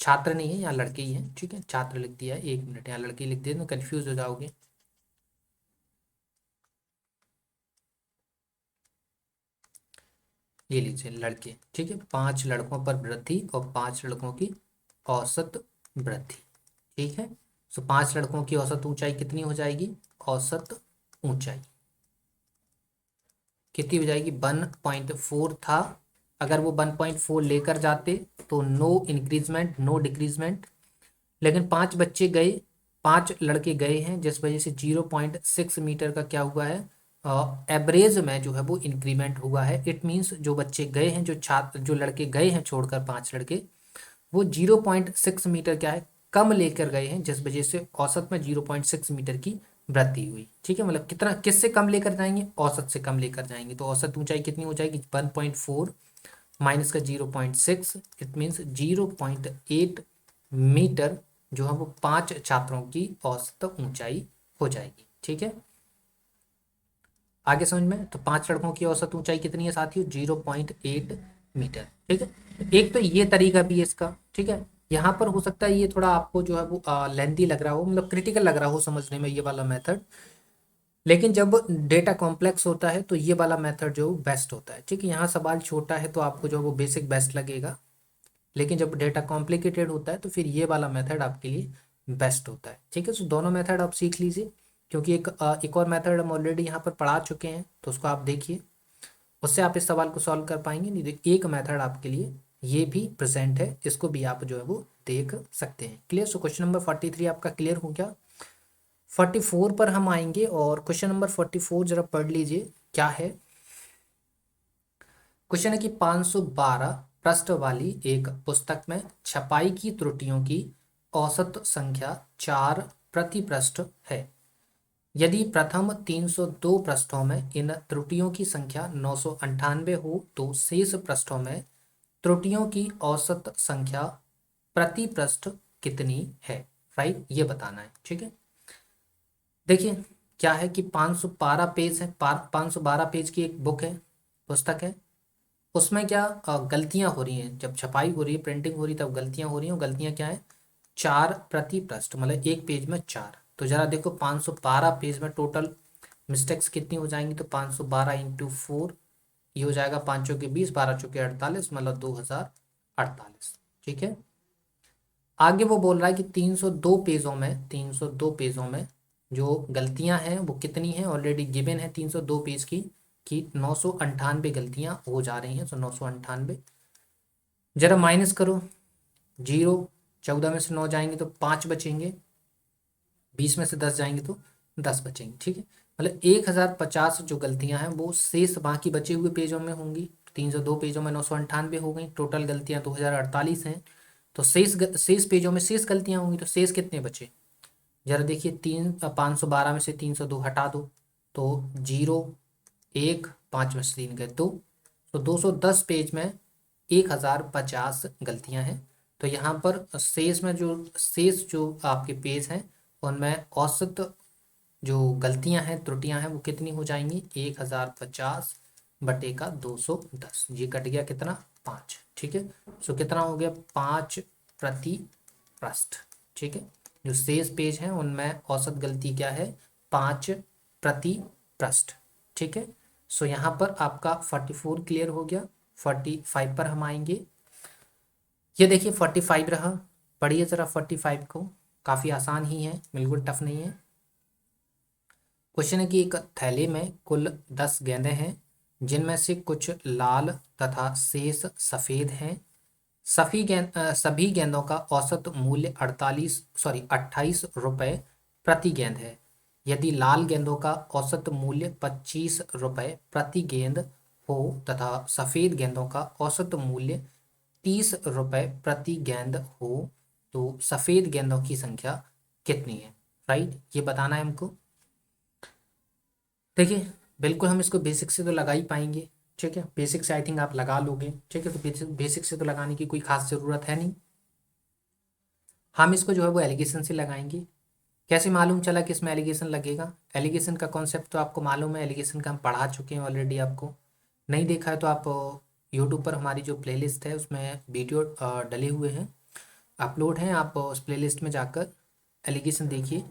छात्र नहीं है यहाँ लड़के ही हैं, ठीक है, छात्र लिख दिया है, 1 मिनट यहाँ लड़के लिख दिए तो कंफ्यूज हो जाओगे। ये लीजिए लड़के, ठीक है, 5 लड़कों पर वृद्धि और 5 लड़कों की औसत वृद्धि। ठीक है, सो 5 लड़कों की औसत ऊंचाई कितनी हो जाएगी, औसत ऊंचाई कितनी हो जाएगी 1.4 था, अगर वो 1.4 लेकर जाते तो नो इंक्रीजमेंट नो डिक्रीजमेंट, लेकिन 5 बच्चे गए, 5 लड़के गए हैं जिस वजह से 0.6 मीटर का क्या हुआ है एवरेज में जो है वो इंक्रीमेंट हुआ है। इट मीन्स जो बच्चे गए हैं, जो छात्र जो लड़के गए हैं छोड़कर 5 लड़के, वो 0.6 मीटर क्या है कम लेकर गए हैं, जिस वजह से औसत में 0.6 मीटर की वृद्धि हुई। ठीक है, मतलब कितना किससे कम लेकर जाएंगे, औसत से कम लेकर जाएंगे, तो औसत ऊंचाई कितनी हो जाएगी 1.4 माइनस का 0.6, इट मीन्स 0.8 मीटर जो है वो 5 छात्रों की औसत ऊंचाई हो जाएगी। ठीक है, आगे समझ में, तो 5 लड़कों की औसत ऊंचाई कितनी है साथियों 0.8 मीटर। ठीक है, एक तो ये तरीका भी है इसका। ठीक है, यहाँ पर हो सकता है ये थोड़ा आपको जो है वो लेंथी लग रहा हो, मतलब क्रिटिकल लग रहा हो समझने में ये वाला मेथड, लेकिन जब डेटा कॉम्प्लेक्स होता है तो ये वाला मेथड जो बेस्ट होता है। ठीक है, यहाँ सवाल छोटा है तो आपको जो वो बेसिक बेस्ट लगेगा, लेकिन जब डेटा कॉम्प्लिकेटेड होता है तो फिर ये वाला मेथड आपके लिए बेस्ट होता है। ठीक है, तो दोनों मेथड आप सीख लीजिए, क्योंकि एक और मेथड हम ऑलरेडी यहाँ पर पढ़ा चुके हैं, तो उसको आप देखिए, उससे आप इस सवाल को सॉल्व कर पाएंगे। नहीं तो एक मेथड आपके लिए ये भी प्रेजेंट है, इसको भी आप जो है वो देख सकते हैं। क्लियर, सो क्वेश्चन नंबर 43 आपका क्लियर हो गया। 44 पर हम आएंगे और क्वेश्चन नंबर 44 जरा पढ़ लीजिए क्या है। क्वेश्चन है कि 512 पृष्ठ वाली एक पुस्तक में छपाई की त्रुटियों की औसत संख्या 4 प्रति पृष्ठ है। यदि प्रथम 302 पृष्ठों में इन त्रुटियों की संख्या 998 हो तो शेष पृष्ठों में त्रुटियों की औसत संख्या प्रति पृष्ठ कितनी है, राइट, ये बताना है। ठीक है, देखिए क्या है कि 512 पेज है, 512 पेज की एक बुक है, पुस्तक है, उसमें क्या गलतियां हो रही हैं, जब छपाई हो रही है प्रिंटिंग हो रही है तब गलतियां हो रही हैं, और गलतियां क्या है 4 प्रति पृष्ठ, मतलब एक पेज में 4। तो जरा देखो 512 पेज में टोटल मिस्टेक्स कितनी हो जाएंगी, तो 512 × 4 ये हो जाएगा 5 चौके 20 12 चौके 48, मतलब 2048। ठीक है, आगे वो बोल रहा है कि 302 पेजों में 302 पेजों में जो गलतियां हैं वो कितनी हैं, ऑलरेडी गिवन है 302 पेज की कि 998 गलतियां हो जा रही हैं। तो 998 जरा माइनस करो, 0, 14 में से 9 जाएंगे तो 5 बचेंगे, 20 में से 10 जाएंगे तो 10 बचेंगे। ठीक है, मतलब 1050 जो गलतियां हैं वो शेष बाकी बचे हुए पेजों में होंगी। 302 पेजों में 998 हो गई, टोटल गलतियां 2048 हैं, तो शेष पेजों में शेष गलतियां होंगी, तो शेष कितने बचे जरा देखिए, 512 में से 302 हटा दो तो 0, 1, 5 में से 3 गए 2, तो 210 पेज में 1050 गलतियां हैं। तो यहाँ पर शेष जो आपके पेज हैं उनमें औसत जो गलतियां हैं त्रुटियां हैं वो कितनी हो जाएंगी 1050 बटे का 210, ये कट गया कितना 5। ठीक है, सो कितना हो गया 5 प्रति पृष्ठ। ठीक है, जो शेष पेज हैं उनमें औसत गलती क्या है 5 प्रति पृष्ठ। ठीक है, सो यहाँ पर आपका 44 क्लियर हो गया। 45 पर हम आएंगे, ये देखिए 45 रहा, पढ़िए ज़रा 45 को, काफ़ी आसान ही है, बिल्कुल टफ नहीं है। क्वेश्चन है कि एक थैले में कुल 10 गेंदें हैं जिनमें से कुछ लाल तथा शेष सफेद हैं। सभी गेंदों का औसत मूल्य 28 रुपये प्रति गेंद है। यदि लाल गेंदों का औसत मूल्य 25 रुपये प्रति गेंद हो तथा सफेद गेंदों का औसत मूल्य 30 रुपये प्रति गेंद हो तो सफेद गेंदों की संख्या कितनी है? राइट, ये बताना है हमको। देखिए, बिल्कुल हम इसको बेसिक से तो लगा ही पाएंगे। ठीक है, बेसिक से आई थिंक आप लगा लोगे। ठीक है, तो बेसिक से तो लगाने की कोई खास ज़रूरत है नहीं। हम इसको जो है वो एलिगेशन से लगाएंगे। कैसे मालूम चला कि इसमें एलिगेशन लगेगा? एलिगेशन का कॉन्सेप्ट तो आपको मालूम है, एलिगेशन का हम पढ़ा चुके हैं ऑलरेडी। आपको नहीं देखा है तो आप यूट्यूब पर हमारी जो प्लेलिस्ट है उसमें वीडियो डले हुए हैं, अपलोड हैं। आप उस प्लेलिस्ट में जाकर एलिगेशन देखिए,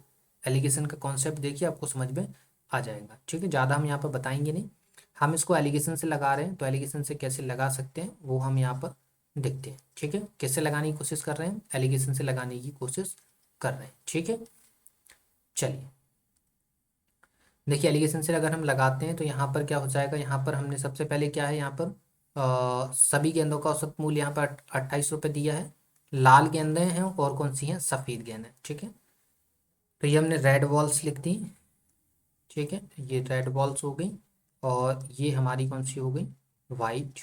एलिगेशन का कॉन्सेप्ट देखिए, आपको समझ में आ जाएगा। ठीक है, ज़्यादा हम यहाँ पर बताएंगे नहीं। हम इसको एलिगेशन से लगा रहे हैं, तो एलिगेशन से कैसे लगा सकते हैं वो हम यहाँ पर देखते हैं। ठीक है, कैसे लगाने की कोशिश कर रहे हैं? एलिगेशन से लगाने की कोशिश कर रहे हैं। ठीक है, चलिए देखिए, एलिगेशन से अगर हम लगाते हैं तो यहाँ पर क्या हो जाएगा। यहाँ पर हमने सबसे पहले क्या है, यहाँ पर सभी गेंदों का औसत मूल्य यहाँ पर 28 रुपये दिया है। लाल गेंदें हैं और कौन सी हैं? सफ़ेद गेंदें। ठीक है, तो ये हमने रेड बॉल्स लिख दी। ठीक है, ये रेड बॉल्स हो गई और ये हमारी कौन सी हो गई? वाइट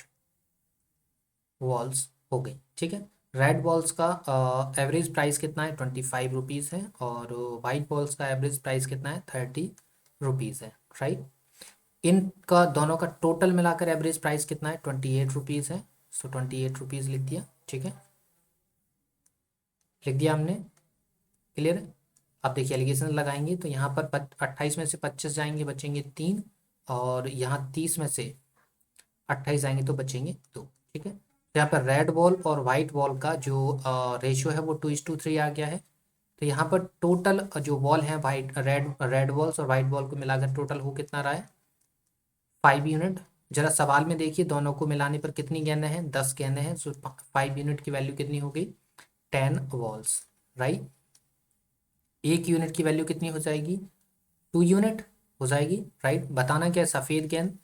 बॉल्स हो गई। ठीक है, रेड बॉल्स का एवरेज प्राइस कितना है? 25 रुपीज़ है और वाइट बॉल्स का एवरेज प्राइस कितना है? 30 रुपीज़ है। राइट, इनका दोनों का टोटल मिलाकर एवरेज प्राइस कितना है? 28 रुपीज़ है। सो 28 रुपीज़ लिख दिया। ठीक है, लिख दिया हमने। क्लियर है? अब देखिए, एलिगेशन लगाएंगे तो यहाँ पर 28 में से 25 जाएंगे, बचेंगे 3, और यहाँ 30 में से 28 जाएंगे तो बचेंगे 2। ठीक है, तो यहाँ पर रेड बॉल और वाइट बॉल का जो रेशियो है वो 2:3 आ गया है। तो यहाँ पर टोटल जो बॉल है वाइट रेड बॉल्स और वाइट बॉल को मिलाकर टोटल हो कितना रहा है? 5 यूनिट। जरा सवाल में देखिए, दोनों को मिलाने पर कितनी गेंदें हैं? 10 गेंदें हैं। सो 5 यूनिट की वैल्यू कितनी हो गई? 10 बॉल्स। राइट, 1 यूनिट की वैल्यू कितनी हो जाएगी? 2 यूनिट हो जाएगी। राइट, बताना क्या है? सफ़ेद गेंद।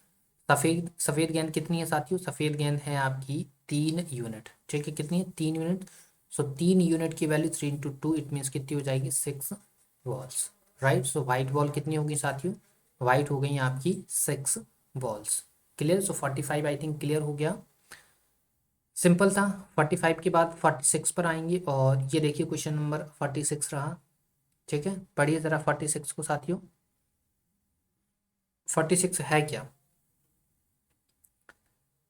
सफ़ेद गेंद कितनी है साथियों? सफ़ेद गेंद है आपकी 3 यूनिट। ठीक है, कितनी है? 3 यूनिट। सो 3 यूनिट की वैल्यू 3 × 2 इट मीन्स कितनी हो जाएगी? 6 balls. Right, so white ball कितनी होगी साथियों? वाइट हो गई आपकी 6 balls. Clear? So 45 I think clear हो गया। सिंपल था। 45 के बाद 46 पर आएंगे और ये देखिए क्वेश्चन नंबर 46 रहा। ठीक है, पढ़िए ज़रा 46 को साथियों। 46 है क्या?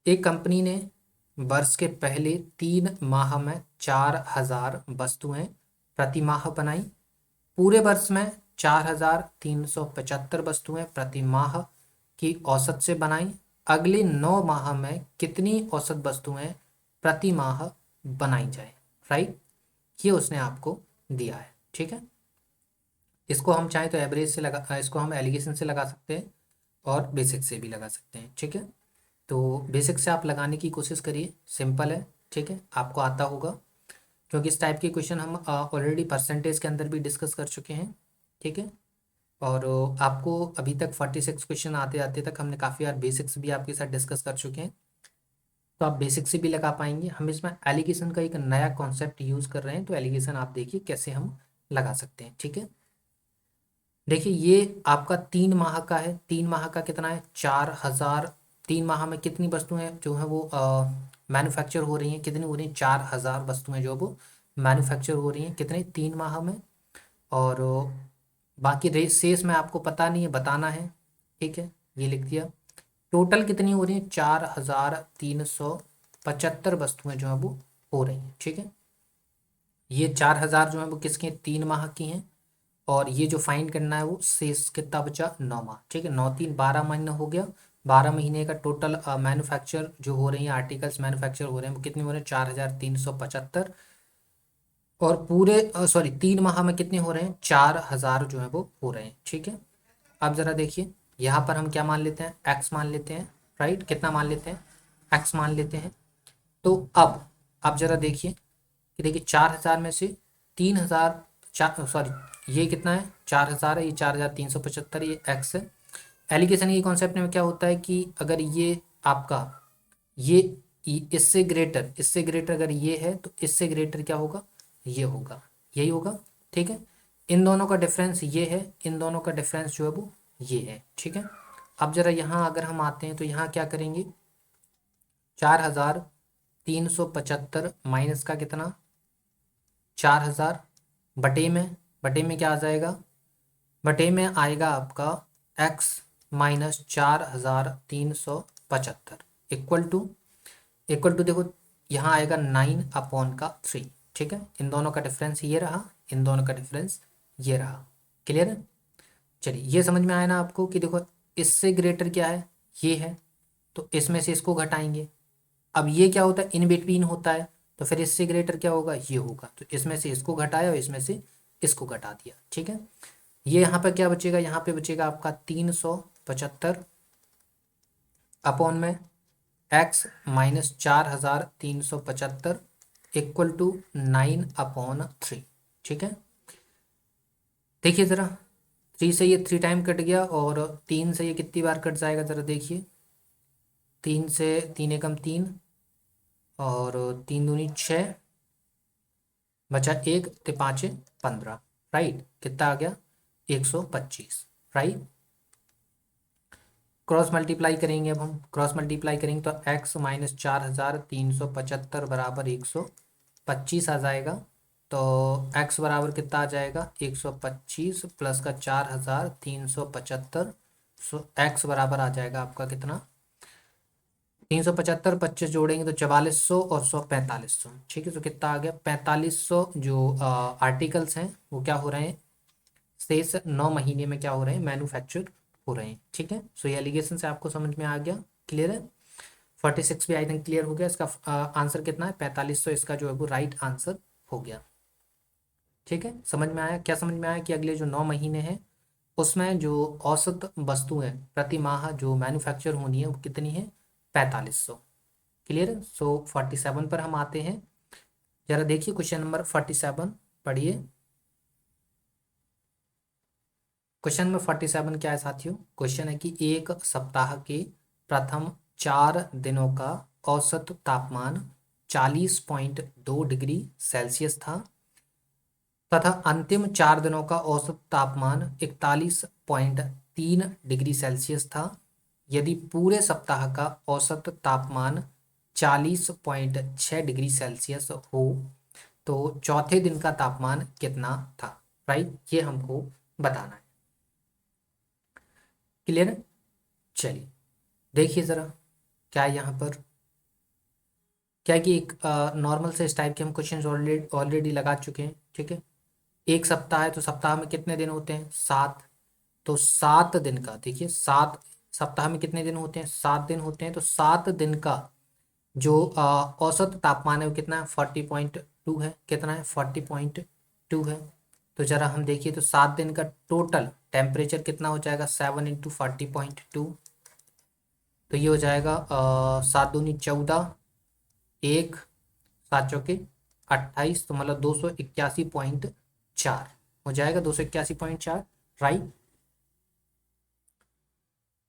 एक कंपनी ने वर्ष के पहले 3 माह में 4,000 वस्तुएं प्रति माह बनाई। पूरे वर्ष में 4,375 वस्तुएं प्रति माह की औसत से बनाई। अगले 9 माह में कितनी औसत वस्तुएं प्रति माह बनाई जाए? राइट, ये उसने आपको दिया है। ठीक है, इसको हम चाहें तो एवरेज से लगा, इसको हम एलिगेशन से लगा सकते हैं और बेसिक से भी लगा सकते हैं। ठीक है, तो बेसिक से आप लगाने की कोशिश करिए, सिंपल है। ठीक है, आपको आता होगा क्योंकि इस टाइप के क्वेश्चन हम ऑलरेडी परसेंटेज के अंदर भी डिस्कस कर चुके हैं। ठीक है, और आपको अभी तक 46 क्वेश्चन आते आते तक हमने काफ़ी बार बेसिक्स भी आपके साथ डिस्कस कर चुके हैं, तो आप बेसिक से भी लगा पाएंगे। हम इसमें एलिगेशन का एक नया कॉन्सेप्ट यूज़ कर रहे हैं, तो एलिगेशन आप देखिए कैसे हम लगा सकते हैं। ठीक है, देखिए ये आपका 3 माह का है। 3 माह का कितना है? 4,000। 3 माह में कितनी वस्तुएं जो है वो मैन्युफैक्चर हो रही हैं? कितनी हो रही हैं? 4,000 वस्तुएं जो वो मैन्युफैक्चर हो रही हैं। कितने? 3 माह में। और बाकी शेष में आपको पता नहीं है, बताना है। ठीक है, ये लिख दिया। टोटल कितनी हो रही है? 4,375 वस्तुएं जो है वो हो रही हैं। ठीक है, ये 4,000 जो है वो किसके? 3 माह की हैं। और ये जो फाइंड करना है वो शेष कितना बचा? 9 माह। ठीक है, 9×3 12 महीना हो गया। 12 महीने का टोटल मैन्युफैक्चर जो हो रही है, आर्टिकल्स मैन्युफैक्चर हो रहे हैं वो कितने हो रहे हैं? 4,375। और पूरे 3 माह में कितने हो रहे हैं? 4,000 जो है वो हो रहे हैं। ठीक है, अब जरा देखिए, यहाँ पर हम क्या मान लेते हैं? एक्स मान लेते हैं। राइट, कितना मान लेते हैं? एक्स मान लेते हैं। तो अब जरा देखिए कि देखिए 4,000 में से 3,000, ये कितना है 4000 है, ये 4375, ये x है। एलिगेशन के कॉन्सेप्ट में क्या होता है कि अगर ये आपका ये इससे ग्रेटर अगर ये है तो इससे ग्रेटर क्या होगा, ये होगा, यही होगा। ठीक है, इन दोनों का डिफरेंस ये है, इन दोनों का डिफरेंस जो है वो ये है। ठीक है, अब जरा यहाँ अगर हम आते हैं तो यहाँ क्या करेंगे, 4375 माइनस का कितना 4000 बटे में क्या आ जाएगा, बटे में आएगा आपका x माइनस 4375 इक्वल टू देखो यहाँ आएगा 9/3। ठीक है, इन दोनों का डिफरेंस ये रहा, इन दोनों का डिफरेंस ये रहा। क्लियर है, चलिए ये समझ में आया ना आपको कि देखो इससे ग्रेटर क्या है, ये है, तो इसमें से इसको घटाएंगे। अब ये क्या होता है, इन बिटवीन होता है, तो फिर इससे ग्रेटर क्या होगा, ये होगा, तो इसमें से इसको घटाया और इसमें से इसको घटा दिया। ठीक है, ये यहाँ पर क्या बचेगा, यहाँ पे बचेगा आपका 375 अपॉन में x माइनस 4375 इक्वल टू 9/3। ठीक है, देखिए ज़रा 3 से ये 3 टाइम कट गया और 3 से ये कितनी बार कट जाएगा ज़रा देखिए, 3 से 3 एकम 3 और 3 दूनी 6, बचा 1 ते 5 15, राइट, कितना आ गया 125, राइट। क्रॉस मल्टीप्लाई करेंगे, अब हम क्रॉस मल्टीप्लाई करेंगे तो x माइनस 4375 बराबर 125 आ जाएगा। तो x बराबर कितना आ जाएगा 125 प्लस का 4375, सो x बराबर आ जाएगा आपका कितना 375, 25 जोड़ेंगे तो 4400 और 100 4500। ठीक है, तो कितना आ गया 4500 जो आर्टिकल्स हैं वो क्या हो रहे हैं, शेष 9 महीने में क्या हो रहे हैं, मैन्युफैक्चर हो रहे हैं। ठीक है, सो ये एलिगेशन से आपको समझ में आ गया, क्लियर है। 46 भी आई थिंक क्लियर हो गया, इसका आंसर कितना है 4500, इसका जो है वो राइट आंसर हो गया। ठीक है, समझ में आया, क्या समझ में आया कि अगले जो 9 महीने हैं उसमें जो औसत वस्तु है प्रति माह जो मैन्युफैक्चर होनी है वो कितनी है 4500। क्लियर है, सो 47 पर हम आते हैं, जरा देखिए क्वेश्चन नंबर 47 पढ़िए। क्वेश्चन नंबर 47 क्या है साथियों, क्वेश्चन है कि एक सप्ताह के प्रथम 4 दिनों का औसत तापमान 40.2 डिग्री सेल्सियस था तथा अंतिम 4 दिनों का औसत तापमान 41.3 डिग्री सेल्सियस था। यदि पूरे सप्ताह का औसत तापमान 40.6 डिग्री सेल्सियस हो तो चौथे दिन का तापमान कितना था, राइट, ये हमको बताना है। क्लियर है, चलिए देखिए ज़रा क्या है यहाँ पर, क्या है कि एक नॉर्मल से इस टाइप के हम क्वेश्चन ऑलरेडी लगा चुके हैं। ठीक है, एक सप्ताह है तो सप्ताह में कितने दिन होते हैं 7, तो 7 दिन का देखिए 7 सप्ताह में कितने दिन होते हैं 7 दिन होते हैं, तो 7 दिन का जो औसत तापमान है वो कितना है 40.2 है, कितना है 40.2 है। तो जरा हम देखिए तो 7 दिन का टोटल टेम्परेचर कितना हो जाएगा 7 इंटू 40.2, तो ये हो जाएगा 7 दूनी 14, 1 7 चौके 28, तो मतलब 281.4 हो जाएगा, 281.4, राइट।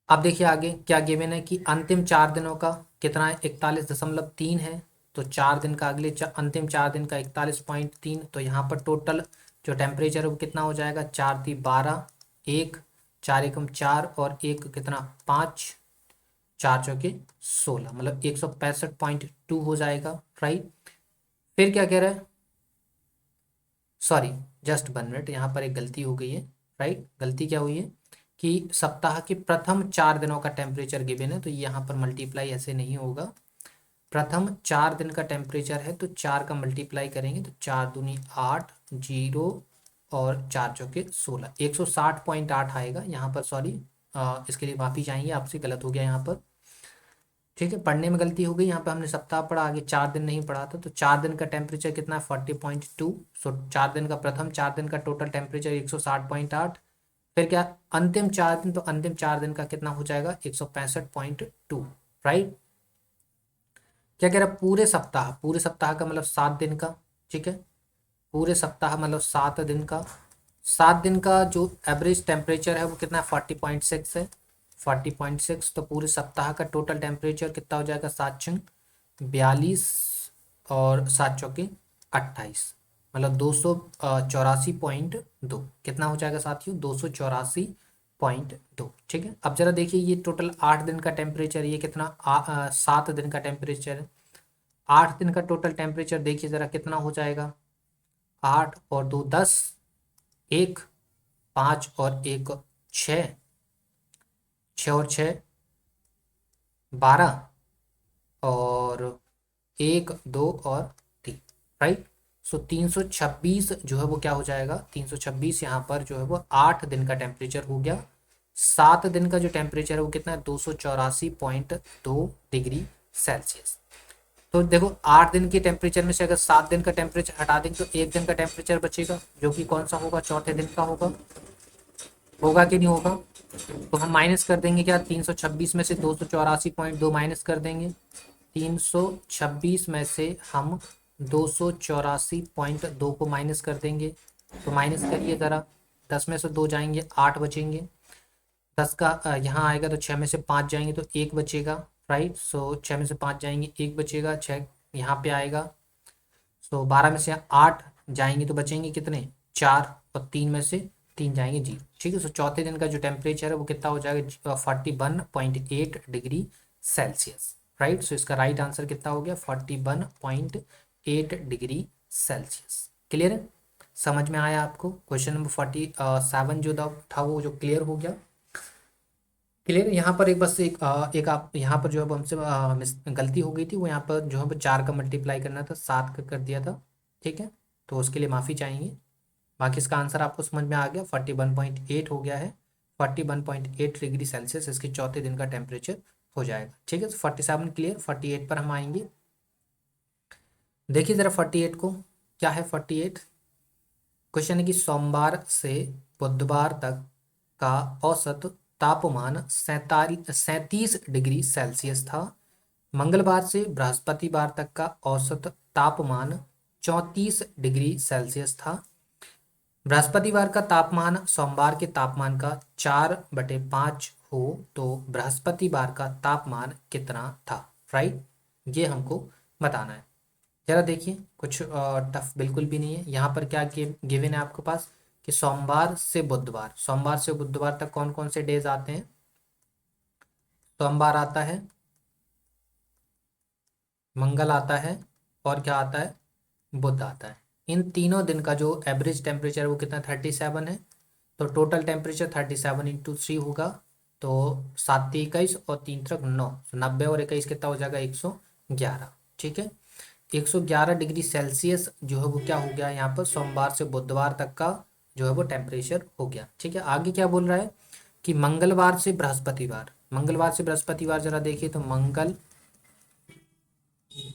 अब देखिए आगे क्या गिवन है कि अंतिम 4 दिनों का कितना है 41.3 है, तो 4 दिन का अंतिम 4 दिन का 41.3, तो यहाँ पर टोटल जो टेम्परेचर है वो कितना हो जाएगा 4 × 12, 1 4 एकम 4 और 1 कितना 5, 4 चौके 16, मतलब 165.2 हो जाएगा, राइट। फिर क्या कह रहा है, सॉरी जस्ट 1 मिनट, यहाँ पर एक गलती हो गई है, राइट। गलती क्या हुई है कि सप्ताह के प्रथम 4 दिनों का टेम्परेचर गिवन है, तो यहाँ पर मल्टीप्लाई ऐसे नहीं होगा। प्रथम 4 दिन का टेम्परेचर है तो 4 का मल्टीप्लाई करेंगे तो 4 दूनी 8, 0 और 4 चौके 16, 160.8 आएगा यहाँ पर, सॉरी इसके लिए माफ़ी चाहिए आपसे, गलत हो गया यहाँ पर। ठीक है, पढ़ने में गलती हो गई, यहाँ पे हमने सप्ताह पढ़ा, आगे 4 दिन नहीं पढ़ा था। तो 4 दिन का टेम्परेचर कितना है 40.2, सो 4 दिन का प्रथम 4 दिन का टोटल टेम्परेचर 160.8। फिर क्या अंतिम 4 दिन, तो अंतिम 4 दिन का कितना हो जाएगा 165.2, राइट। क्या कह रहा है पूरे सप्ताह का मतलब 7 दिन का, ठीक है, पूरे सप्ताह मतलब 7 दिन का, 7 दिन का जो एवरेज टेम्परेचर है वो कितना है, 40.6 है, 40.6। तो पूरे सप्ताह का टोटल टेम्परेचर कितना हो जाएगा, 7×42 और 7×4 = 28, मतलब 284.2 कितना हो जाएगा साथियों, 284.2। ठीक है, अब जरा देखिए ये टोटल 8 दिन का टेम्परेचर, ये कितना 7 दिन का टेम्परेचर है। 8 दिन का टोटल टेम्परेचर देखिए जरा कितना हो जाएगा, 8 और 2 10, 1 5 और 1 6, 6 और 6 12, और 1 2 और 3, राइट। सो 326 जो है वो क्या हो जाएगा, 326 यहाँ पर जो है वो 8 दिन का टेम्परेचर हो गया। 7 दिन का जो टेम्परेचर है वो कितना है, 284.2 डिग्री सेल्सियस। तो देखो 8 दिन के टेम्परेचर में से अगर 7 दिन का टेम्परेचर हटा देंगे तो 1 दिन का टेम्परेचर बचेगा, जो कि कौन सा होगा, चौथे दिन का होगा। होगा कि नहीं होगा, तो हम माइनस कर देंगे क्या, 326 में से 284.2 माइनस कर देंगे। 326 में से हम 284.2 को माइनस कर देंगे, तो माइनस करिए ज़रा, 10 में से 2 जाएंगे 8 बचेंगे, 10 का यहाँ आएगा तो 6 में से 5 जाएंगे तो 1 बचेगा, राइट। सो 6 में से 5 जाएंगे 1 बचेगा, 6 यहाँ पे आएगा। सो 12 में से 8 जाएंगे तो बचेंगे कितने, 4, और 3 में से 3 जाएंगे 0। ठीक है, सो चौथे दिन का जो टेम्परेचर है वो कितना हो जाएगा, 41.8 डिग्री सेल्सियस, राइट। सो इसका राइट आंसर कितना हो गया, 41.8 डिग्री सेल्सियस। क्लियर है, समझ में आया आपको। क्वेश्चन नंबर 47 जो था वो जो क्लियर हो गया। क्लियर है, यहाँ पर एक बस एक आप यहाँ पर जो है वो हमसे गलती हो गई थी, वो यहाँ पर जो है वो 4 का मल्टीप्लाई करना था, 7 का कर दिया था। ठीक है, तो उसके लिए माफ़ी चाहेंगे। बाकी इसका आंसर आपको समझ में आ गया, 41.8 हो गया है। 41.8 डिग्री सेल्सियस इसके चौथे दिन का टेम्परेचर हो जाएगा। ठीक है, 47 क्लियर। 48 पर हम आएंगे। देखिए ज़रा 48 को, क्या है 48। क्वेश्चन है कि सोमवार से बुधवार तक का औसत तापमान 37 डिग्री सेल्सियस था। मंगलवार से बृहस्पतिवार तक का औसत तापमान 34 डिग्री सेल्सियस था। बृहस्पतिवार का तापमान सोमवार के तापमान का 4/5 हो तो बृहस्पतिवार का तापमान कितना था, राइट। ये हमको बताना है। जरा देखिए, कुछ टफ बिल्कुल भी नहीं है। यहाँ पर क्या गिवन है आपके पास कि सोमवार से बुधवार तक कौन कौन से डेज आते हैं। सोमवार आता है, मंगल आता है, और क्या आता है, बुध आता है। इन तीनों दिन का जो एवरेज टेम्परेचर है वो कितना, 37 है। तो टोटल टेम्परेचर 37 × 3 होगा, तो 7×21 और 3×9, 90 और 21 कितना हो जाएगा, 111। ठीक है, 111 डिग्री सेल्सियस जो है वो क्या हो गया यहाँ पर, सोमवार से बुधवार तक का जो है वो टेम्परेचर हो गया। ठीक है, आगे क्या बोल रहा है कि मंगलवार से बृहस्पतिवार जरा देखिए, तो मंगल,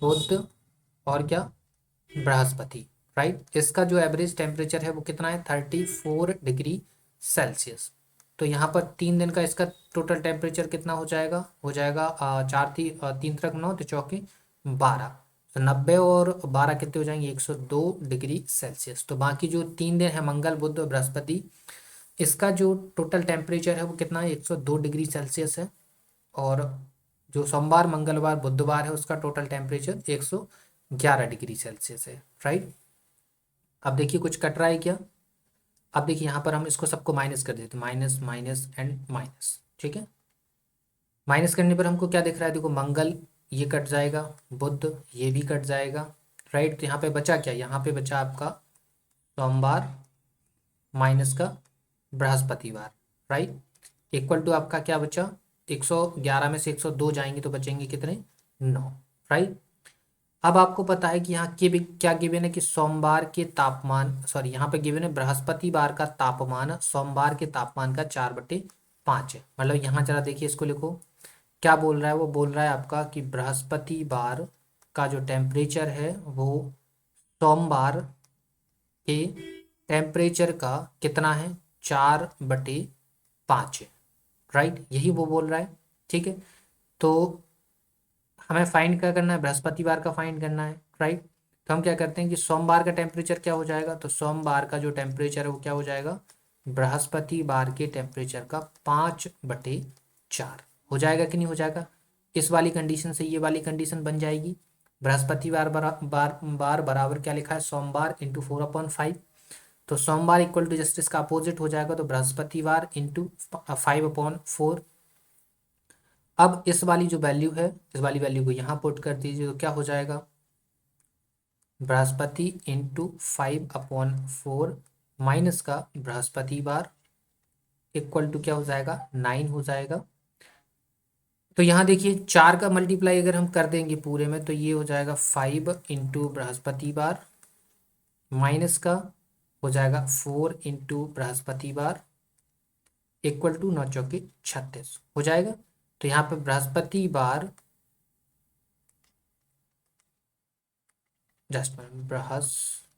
बुध, और क्या, बृहस्पति, राइट। इसका जो एवरेज टेम्परेचर है वो कितना है, 34 डिग्री सेल्सियस। तो यहाँ पर 3 दिन का इसका टोटल टेम्परेचर कितना हो जाएगा, 3×9 तो चौके 12, तो 90 और 12 कितने हो जाएंगे, 102 डिग्री सेल्सियस। तो बाकी जो 3 दिन है, मंगल बुध और बृहस्पति, इसका जो टोटल टेम्परेचर है वो कितना है, 102 डिग्री सेल्सियस है। और जो सोमवार मंगलवार बुधवार है उसका टोटल टेम्परेचर 111 डिग्री सेल्सियस है, राइट। अब देखिए कुछ कट रहा है क्या। अब देखिए यहाँ पर हम इसको सबको माइनस कर देते हैं, माइनस माइनस एंड माइनस। ठीक है, माइनस करने पर हमको क्या दिख रहा है, देखो मंगल ये कट जाएगा, बुध ये भी कट जाएगा, राइट। तो यहाँ पे बचा क्या, यहाँ पे बचा आपका सोमवार माइनस का बृहस्पतिवार, राइट। इक्वल टू आपका क्या बचा, 111 में से 102 जाएंगे तो बचेंगे कितने, 9, राइट। अब आपको पता है कि यहाँ के क्या गिवन है कि सोमवार के तापमान, सॉरी यहाँ पे गिवन है बृहस्पतिवार का तापमान सोमवार के तापमान का 4/5 है। मतलब यहाँ जरा देखिए, इसको लिखो, क्या बोल रहा है, वो बोल रहा है आपका कि बृहस्पतिवार का जो टेम्परेचर है वो सोमवार के टेम्परेचर का कितना है, 4/5 है, राइट। यही वो बोल रहा है। ठीक है, तो हमें फाइंड क्या करना है, बृहस्पतिवार का फाइंड करना है, राइट। तो हम क्या करते हैं कि सोमवार का टेम्परेचर क्या हो जाएगा, तो सोमवार का जो टेम्परेचर है वो क्या हो जाएगा, बृहस्पतिवार के टेम्परेचर का 5/4 हो जाएगा कि नहीं हो जाएगा। इस वाली कंडीशन से ये वाली कंडीशन बन जाएगी। बृहस्पतिवार बार बराबर क्या लिखा है, सोमवार इंटू 4/5। तो सोमवार इक्वल टू जस्ट इसका अपोजिट हो जाएगा, तो बृहस्पतिवार इंटू 5/4। अब इस वाली जो वैल्यू है, इस वाली वैल्यू को यहाँ पुट कर दीजिए, तो क्या हो जाएगा, बृहस्पति इंटू 5/4 माइनस का बृहस्पतिवार इक्वल टू क्या हो जाएगा, 9 हो जाएगा। तो यहाँ देखिए 4 का मल्टीप्लाई अगर हम कर देंगे पूरे में, तो ये हो जाएगा 5 इंटू बृहस्पतिवार माइनस का हो जाएगा 4 इंटू बृहस्पतिवार इक्वल टू 9×4 = 36 हो जाएगा। तो यहाँ पे बृहस्पतिवार, जस्ट बृहस्पतिवार,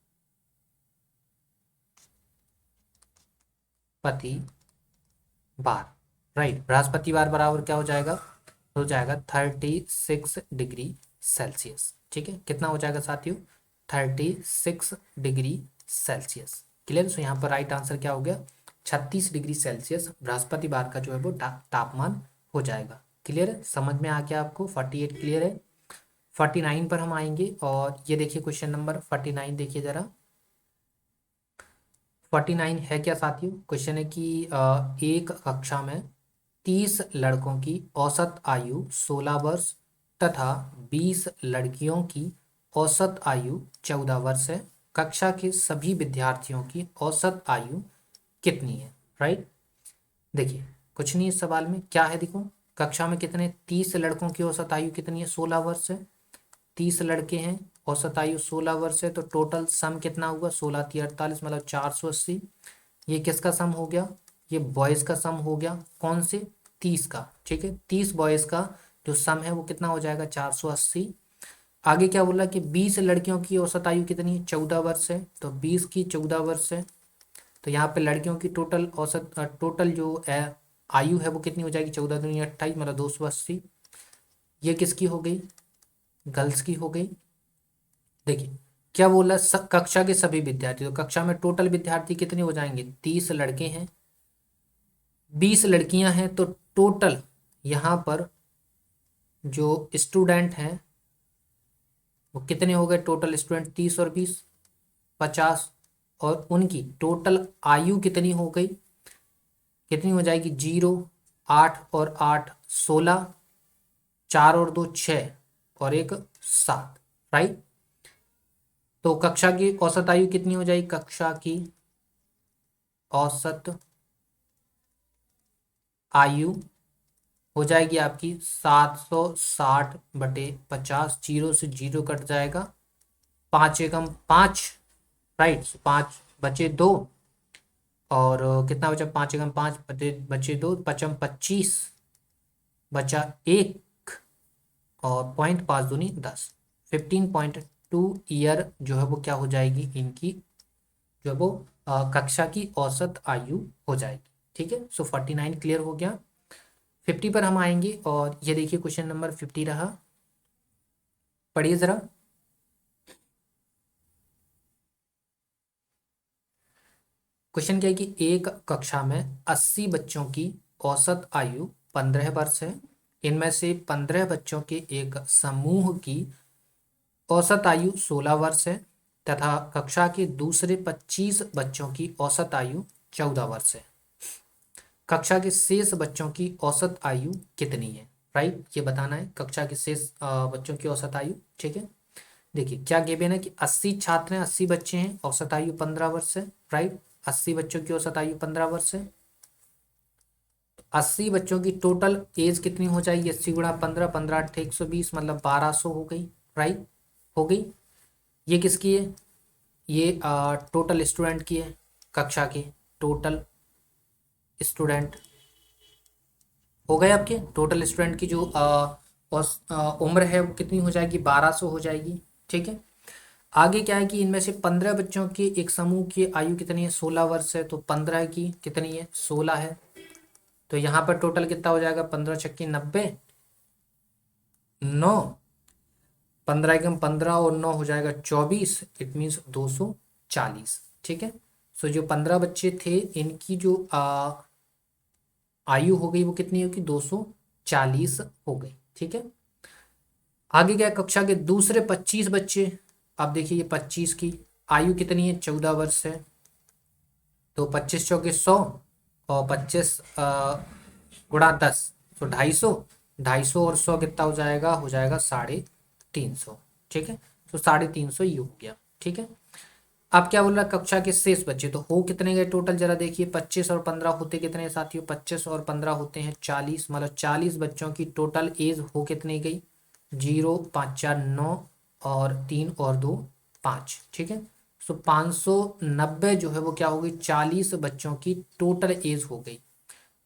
राइट, बृहस्पतिवार बराबर क्या हो जाएगा 36 डिग्री सेल्सियस। ठीक है, कितना हो जाएगा साथियों, 36 डिग्री सेल्सियस। क्लियर। सो यहाँ पर राइट आंसर क्या हो गया, 36 डिग्री सेल्सियस बृहस्पतिवार का जो है वो तापमान हो जाएगा। क्लियर है, समझ में आ गया आपको। 48 क्लियर है। 49 पर हम आएंगे, और ये देखिए क्वेश्चन नंबर 49 देखिए जरा। 49 है क्या साथियों, क्वेश्चन है कि एक कक्षा में 30 लड़कों की औसत आयु 16 वर्ष तथा 20 लड़कियों की औसत आयु 14 वर्ष है। कक्षा के सभी विद्यार्थियों की औसत आयु कितनी है, राइट। देखिए कुछ नहीं, इस सवाल में क्या है, देखो कक्षा में कितने, 30 लड़कों की औसत आयु कितनी है, 16 वर्ष है। 30 लड़के हैं, औसत आयु 16 वर्ष है, तो टोटल सम कितना हुआ, 16×3 = 48, मतलब 480। ये किसका सम हो गया, ये बॉयज़ का सम हो गया, कौन से, 30 का। ठीक है, 30 बॉयज़ का जो सम है वो कितना हो जाएगा, 480। आगे क्या बोला कि 20 लड़कियों की औसत आयु कितनी है, 14 वर्ष है, तो 20 की 14 वर्ष है। तो यहाँ पे लड़कियों की टोटल औसत टोटल जो है आयु है वो कितनी हो जाएगी, 14×2 = 28, मतलब 280। ये किसकी हो गई, गर्ल्स की हो गई। देखिए क्या बोला, कक्षा के सभी विद्यार्थी, तो कक्षा में टोटल विद्यार्थी कितने हो जाएंगे, 30 लड़के हैं, 20 लड़कियां हैं, तो टोटल यहाँ पर जो स्टूडेंट हैं वो कितने हो गए, टोटल स्टूडेंट 30 और 20 50, और उनकी टोटल आयु कितनी हो गई, कितनी हो जाएगी, 0, 8 और 8 16, 4 और 2 6 और 1 7, राइट। तो कक्षा की औसत आयु कितनी हो जाएगी, कक्षा की औसत आयु हो जाएगी आपकी 760/50, 0 से 0 कट जाएगा, 5 एकम 5, राइट, 5 बचे 2, और कितना बचा, 5 एकम 5 बचे 2, 5×5 = 25, बचा 1, और 0.5×2 = 10, 15.2 ईयर जो है वो क्या हो जाएगी, इनकी जो है वो कक्षा की औसत आयु हो जाएगी। ठीक है, सो 49 क्लियर हो गया। 50 पर हम आएंगे, और ये देखिए क्वेश्चन नंबर 50 रहा, पढ़िए जरा। क्वेश्चन क्या है कि एक कक्षा में 80 बच्चों की औसत आयु 15 वर्ष है। इनमें से 15 बच्चों के एक समूह की औसत आयु 16 वर्ष है, तथा कक्षा के दूसरे 25 बच्चों की औसत आयु 14 वर्ष है। कक्षा के शेष बच्चों की औसत आयु कितनी है, राइट, ये बताना है, कक्षा के शेष बच्चों की औसत आयु। ठीक है, देखिए क्या गिवन है कि 80 छात्र हैं, 80 बच्चे हैं, औसत आयु 15 वर्ष है, राइट, 80 बच्चों की औसत आयु 15 वर्ष है। 80 बच्चों की टोटल एज कितनी हो जाएगी, 80×15, 15×8 = 120, मतलब 1200 हो गई, राइट, हो गई। ये किसकी है, ये टोटल स्टूडेंट की है, कक्षा के टोटल स्टूडेंट हो गए आपके, टोटल स्टूडेंट की जो उम्र है वो कितनी हो जाएगी, 1200 हो जाएगी। ठीक है, आगे क्या है कि इनमें से 15 बच्चों के एक समूह की आयु कितनी है, 16 वर्ष है, तो 15 की कितनी है, 16 है, तो यहाँ पर टोटल कितना हो जाएगा, 15×6 = 90, 9, 15 एकम 15 और 9 हो जाएगा 24, इट मीन्स 240। ठीक है। सो जो 15 बच्चे थे इनकी जो आयु हो गई वो कितनी होगी, 240 हो गई। ठीक है। आगे क्या, कक्षा के दूसरे 25 बच्चे। अब देखिए ये 25 की आयु कितनी है, 14 वर्ष है। तो 25 चौके 100 और 25 गुणा 10, तो 250। 250 और 100 कितना हो जाएगा, 350। ठीक है। तो 350 ये हो गया। ठीक है। अब क्या बोल रहा है, कक्षा के शेष बच्चे तो हो कितने गए टोटल, जरा देखिए 25 और 15 होते कितने हैं साथियों, 25 और 15 होते हैं 40, मतलब 40 बच्चों की टोटल एज हो कितनी गई, 0 5 4 9 और 3 और 2 5। ठीक है। सो 590 जो है वो क्या हो गई, 40 बच्चों की टोटल एज हो गई।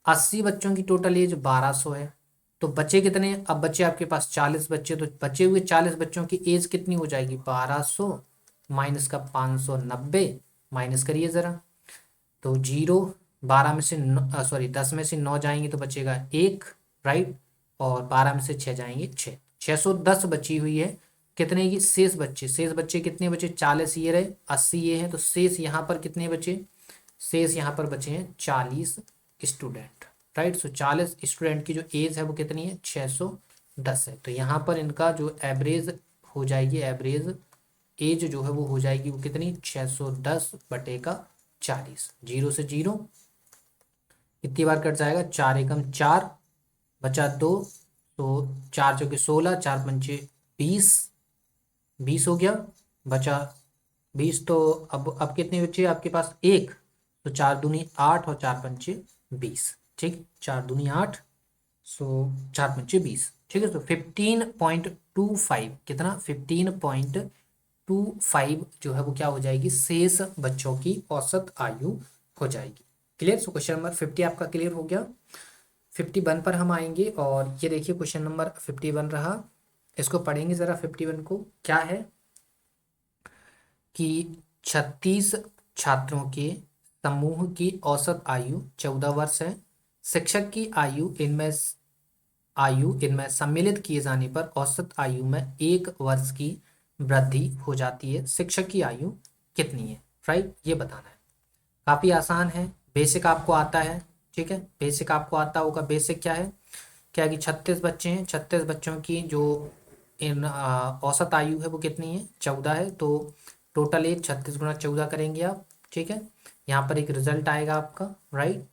80 बच्चों की टोटल एज 1200 है। तो बचे कितने, अब बचे आपके पास 40 बच्चे, तो बचे हुए 40 बच्चों की एज कितनी हो जाएगी, 1200 माइनस का 590, माइनस करिए जरा। तो 0, 12 में से सॉरी 10 में से 9 जाएंगे तो बचेगा 1, राइट। और 12 में से 6 जाएंगे 6, 610 बची हुई है। कितने की शेष बच्चे, शेष बच्चे कितने बचे, 40 ये रहे, 80 ये हैं, तो शेष यहाँ पर कितने बचे, शेष यहाँ पर बचे हैं 40 स्टूडेंट, राइट। सो 40 स्टूडेंट की जो एज है वो कितनी है, 610 है। तो यहाँ पर इनका जो एवरेज हो जाएगी, एवरेज एज जो है वो हो जाएगी वो कितनी, 610 बटे का 40। 0 से 0 कितनी बार कट जाएगा, 4 एकम 4, बचा 2, तो 4 चौके 16, 4 पंचे 20, 20 हो गया, बचा 20। तो अब कितने बचे आपके पास, एक, तो 4 दूनी 8 और 4 पंचे 20। ठीक, 4 दूनी 8, सो 4 पंचे 20। ठीक है। तो 15.25 कितना, 15.25 जो है वो क्या हो जाएगी, शेष बच्चों की औसत आयु हो जाएगी। क्लियर। सो क्वेश्चन नंबर 50 आपका क्लियर हो गया। 51 पर हम आएंगे और ये देखिए क्वेश्चन नंबर 51 रहा, इसको पढ़ेंगे जरा। 51 को क्या है कि 36 छात्रों के समूह की औसत आयु 14 वर्ष है। शिक्षक की आयु इनमें सम्मिलित किए जाने पर औसत आयु में 1 वर्ष की वृद्धि हो जाती है। शिक्षक की आयु कितनी है, राइट, ये बताना है। काफी आसान है, बेसिक आपको आता है। ठीक है, बेसिक आपको आता होगा। बेसिक क्या है, क्या है कि 36 बच्चे हैं, 36 बच्चों की जो इन औसत आयु है वो कितनी है, 14 है। तो टोटल एज 36 गुणा 14 करेंगे आप। ठीक है। यहाँ पर एक रिजल्ट आएगा आपका, राइट।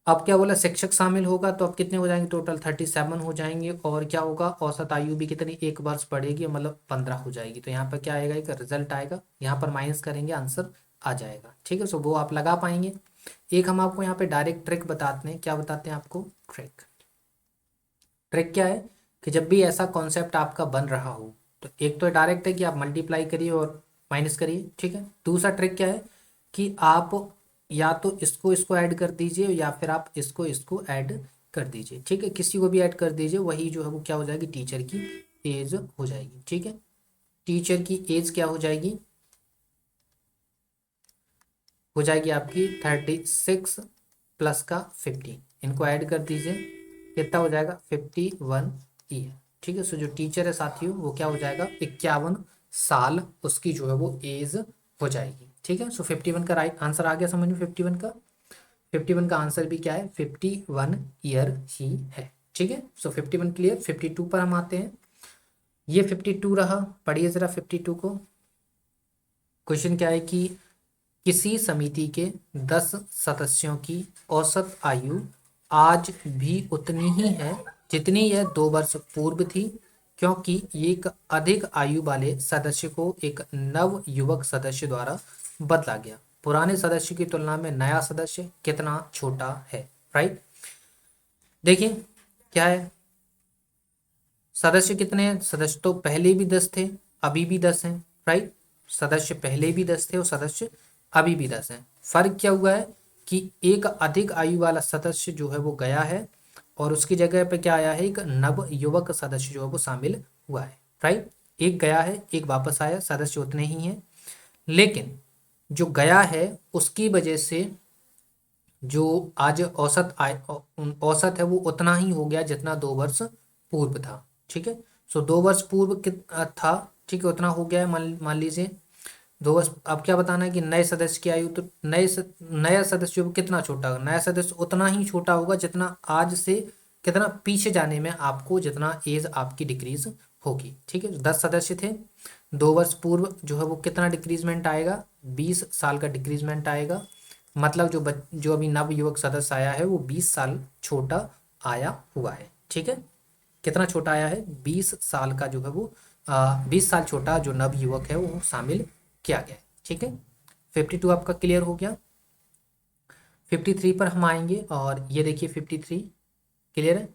अब क्या बोला, शिक्षक शामिल होगा तो अब कितने हो जाएंगे, टोटल 37 हो जाएंगे। और क्या होगा, औसत आयु भी कितनी, 1 वर्ष बढ़ेगी, मतलब 15 हो जाएगी। तो यहाँ पर क्या आएगा, एक रिजल्ट आएगा, यहाँ पर माइनस करेंगे, आंसर आ जाएगा। ठीक है। सो वो आप लगा पाएंगे। एक हम आपको यहाँ पे डायरेक्ट ट्रिक बताते हैं। क्या बताते हैं आपको, ट्रिक। ट्रिक क्या है कि जब भी ऐसा कॉन्सेप्ट आपका बन रहा हो, तो एक तो डायरेक्ट है कि आप मल्टीप्लाई करिए और माइनस करिए। ठीक है। दूसरा ट्रिक क्या है कि आप या तो इसको इसको ऐड कर दीजिए या फिर आप इसको इसको ऐड कर दीजिए। ठीक है, किसी को भी ऐड कर दीजिए, वही जो है वो क्या हो जाएगी, टीचर की एज हो जाएगी। ठीक है, टीचर की एज क्या हो जाएगी, हो जाएगी आपकी 36 प्लस का 15, इनको ऐड कर दीजिए, कितना हो जाएगा, 51 ईयर। ठीक है। सो जो टीचर है साथियों वो क्या हो जाएगा, 51 साल उसकी जो है वो एज हो जाएगी। ठीक है। सो 51 का राइट आंसर आ गया समझ में। 51 का, 51 का आंसर भी क्या है, 51 ईयर ही है। ठीक है। सो 51 क्लियर। 52 पर हम आते हैं। ये 52 रहा, पढ़िए जरा 52 को। क्वेश्चन क्या है कि किसी समिति के 10 सदस्यों की औसत आयु आज भी उतनी ही है जितनी यह 2 वर्ष पूर्व थी, क्योंकि एक अधिक आयु वाले सदस्य को एक नव युवक सदस्य द्वारा बदला गया। पुराने सदस्य की तुलना में नया सदस्य कितना छोटा है, राइट। देखिए क्या है, सदस्य कितने हैं, सदस्य तो पहले भी 10 थे, अभी भी 10 हैं, राइट। सदस्य पहले भी 10 थे और सदस्य अभी भी 10 हैं। फर्क क्या हुआ है कि एक अधिक आयु वाला सदस्य जो है वो गया है और उसकी जगह पे क्या आया है, एक नव युवक सदस्य जो है वो शामिल हुआ है, राइट। एक गया है, एक वापस आया, सदस्य उतने ही हैं, लेकिन जो गया है उसकी वजह से जो आज औसत है वो उतना ही हो गया जितना 2 वर्ष पूर्व था। ठीक है। सो 2 वर्ष पूर्व था, ठीक है, उतना हो गया है, मान मान लीजिए 2 वर्ष। अब क्या बताना है कि नए सदस्य की आयु, तो नया सदस्य वो कितना छोटा होगा, नया सदस्य उतना ही छोटा होगा जितना आज से कितना पीछे जाने में आपको जितना एज आपकी डिक्रीज होगी, ठीक है। 10 सदस्य थे, 2 वर्ष पूर्व जो है वो कितना डिक्रीजमेंट आएगा, 20 साल का डिक्रीजमेंट आएगा। मतलब जो अभी नव युवक सदस्य आया है वो 20 साल छोटा आया हुआ है, ठीक है। कितना छोटा आया है, 20 साल का जो है वो 20 साल छोटा जो नव युवक है वो शामिल किया गया है, ठीक है। 52 आपका क्लियर हो गया। 53 पर हम आएंगे और ये देखिए 53 क्लियर है।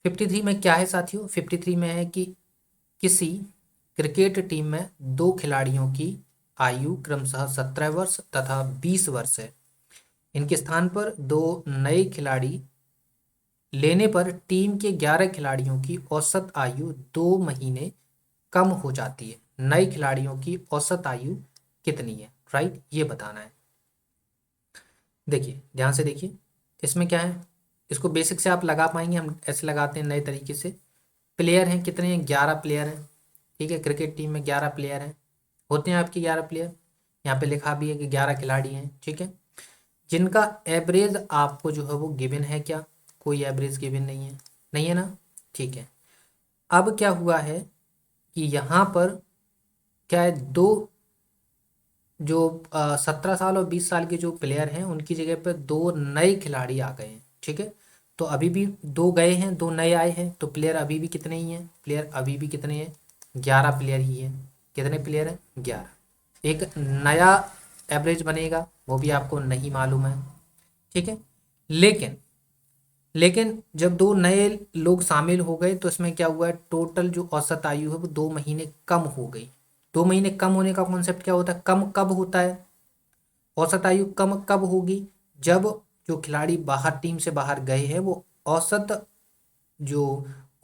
53 में क्या है साथियों, 53 में है कि किसी क्रिकेट टीम में 2 खिलाड़ियों की आयु क्रमशः 17 वर्ष तथा 20 वर्ष है। इनके स्थान पर 2 नए खिलाड़ी लेने पर टीम के 11 खिलाड़ियों की औसत आयु 2 महीने कम हो जाती है। नए खिलाड़ियों की औसत आयु कितनी है, राइट, ये बताना है। देखिए ध्यान से देखिए, इसमें क्या है, इसको बेसिक से आप लगा पाएंगे, हम ऐसे लगाते हैं नए तरीके से। प्लेयर हैं कितने हैं, 11 प्लेयर हैं, ठीक है। क्रिकेट टीम में 11 प्लेयर हैं, होते हैं आपके 11 प्लेयर, यहाँ पे लिखा भी है कि 11 खिलाड़ी हैं, ठीक है। जिनका एवरेज आपको जो है वो गिवन है क्या, कोई एवरेज गिवन नहीं है, नहीं है ना, ठीक है। अब क्या हुआ है कि यहाँ पर क्या है, दो जो 17 साल और 20 साल के जो प्लेयर हैं उनकी जगह पर 2 नए खिलाड़ी आ गए हैं, ठीक है। तो अभी भी 2 गए हैं, 2 नए आए हैं, तो प्लेयर अभी भी कितने ही हैं, प्लेयर अभी भी कितने हैं, 11 प्लेयर ही हैं। कितने प्लेयर हैं, 11। एक नया एवरेज बनेगा वो भी आपको नहीं मालूम है, ठीक है। लेकिन लेकिन जब 2 नए लोग शामिल हो गए तो इसमें क्या हुआ है, टोटल जो औसत आयु है वो 2 महीने कम हो गई। 2 महीने कम होने का कॉन्सेप्ट क्या होता है, कम कब होता है, औसत आयु कम कब होगी, जब जो खिलाड़ी बाहर टीम से बाहर गए हैं वो औसत जो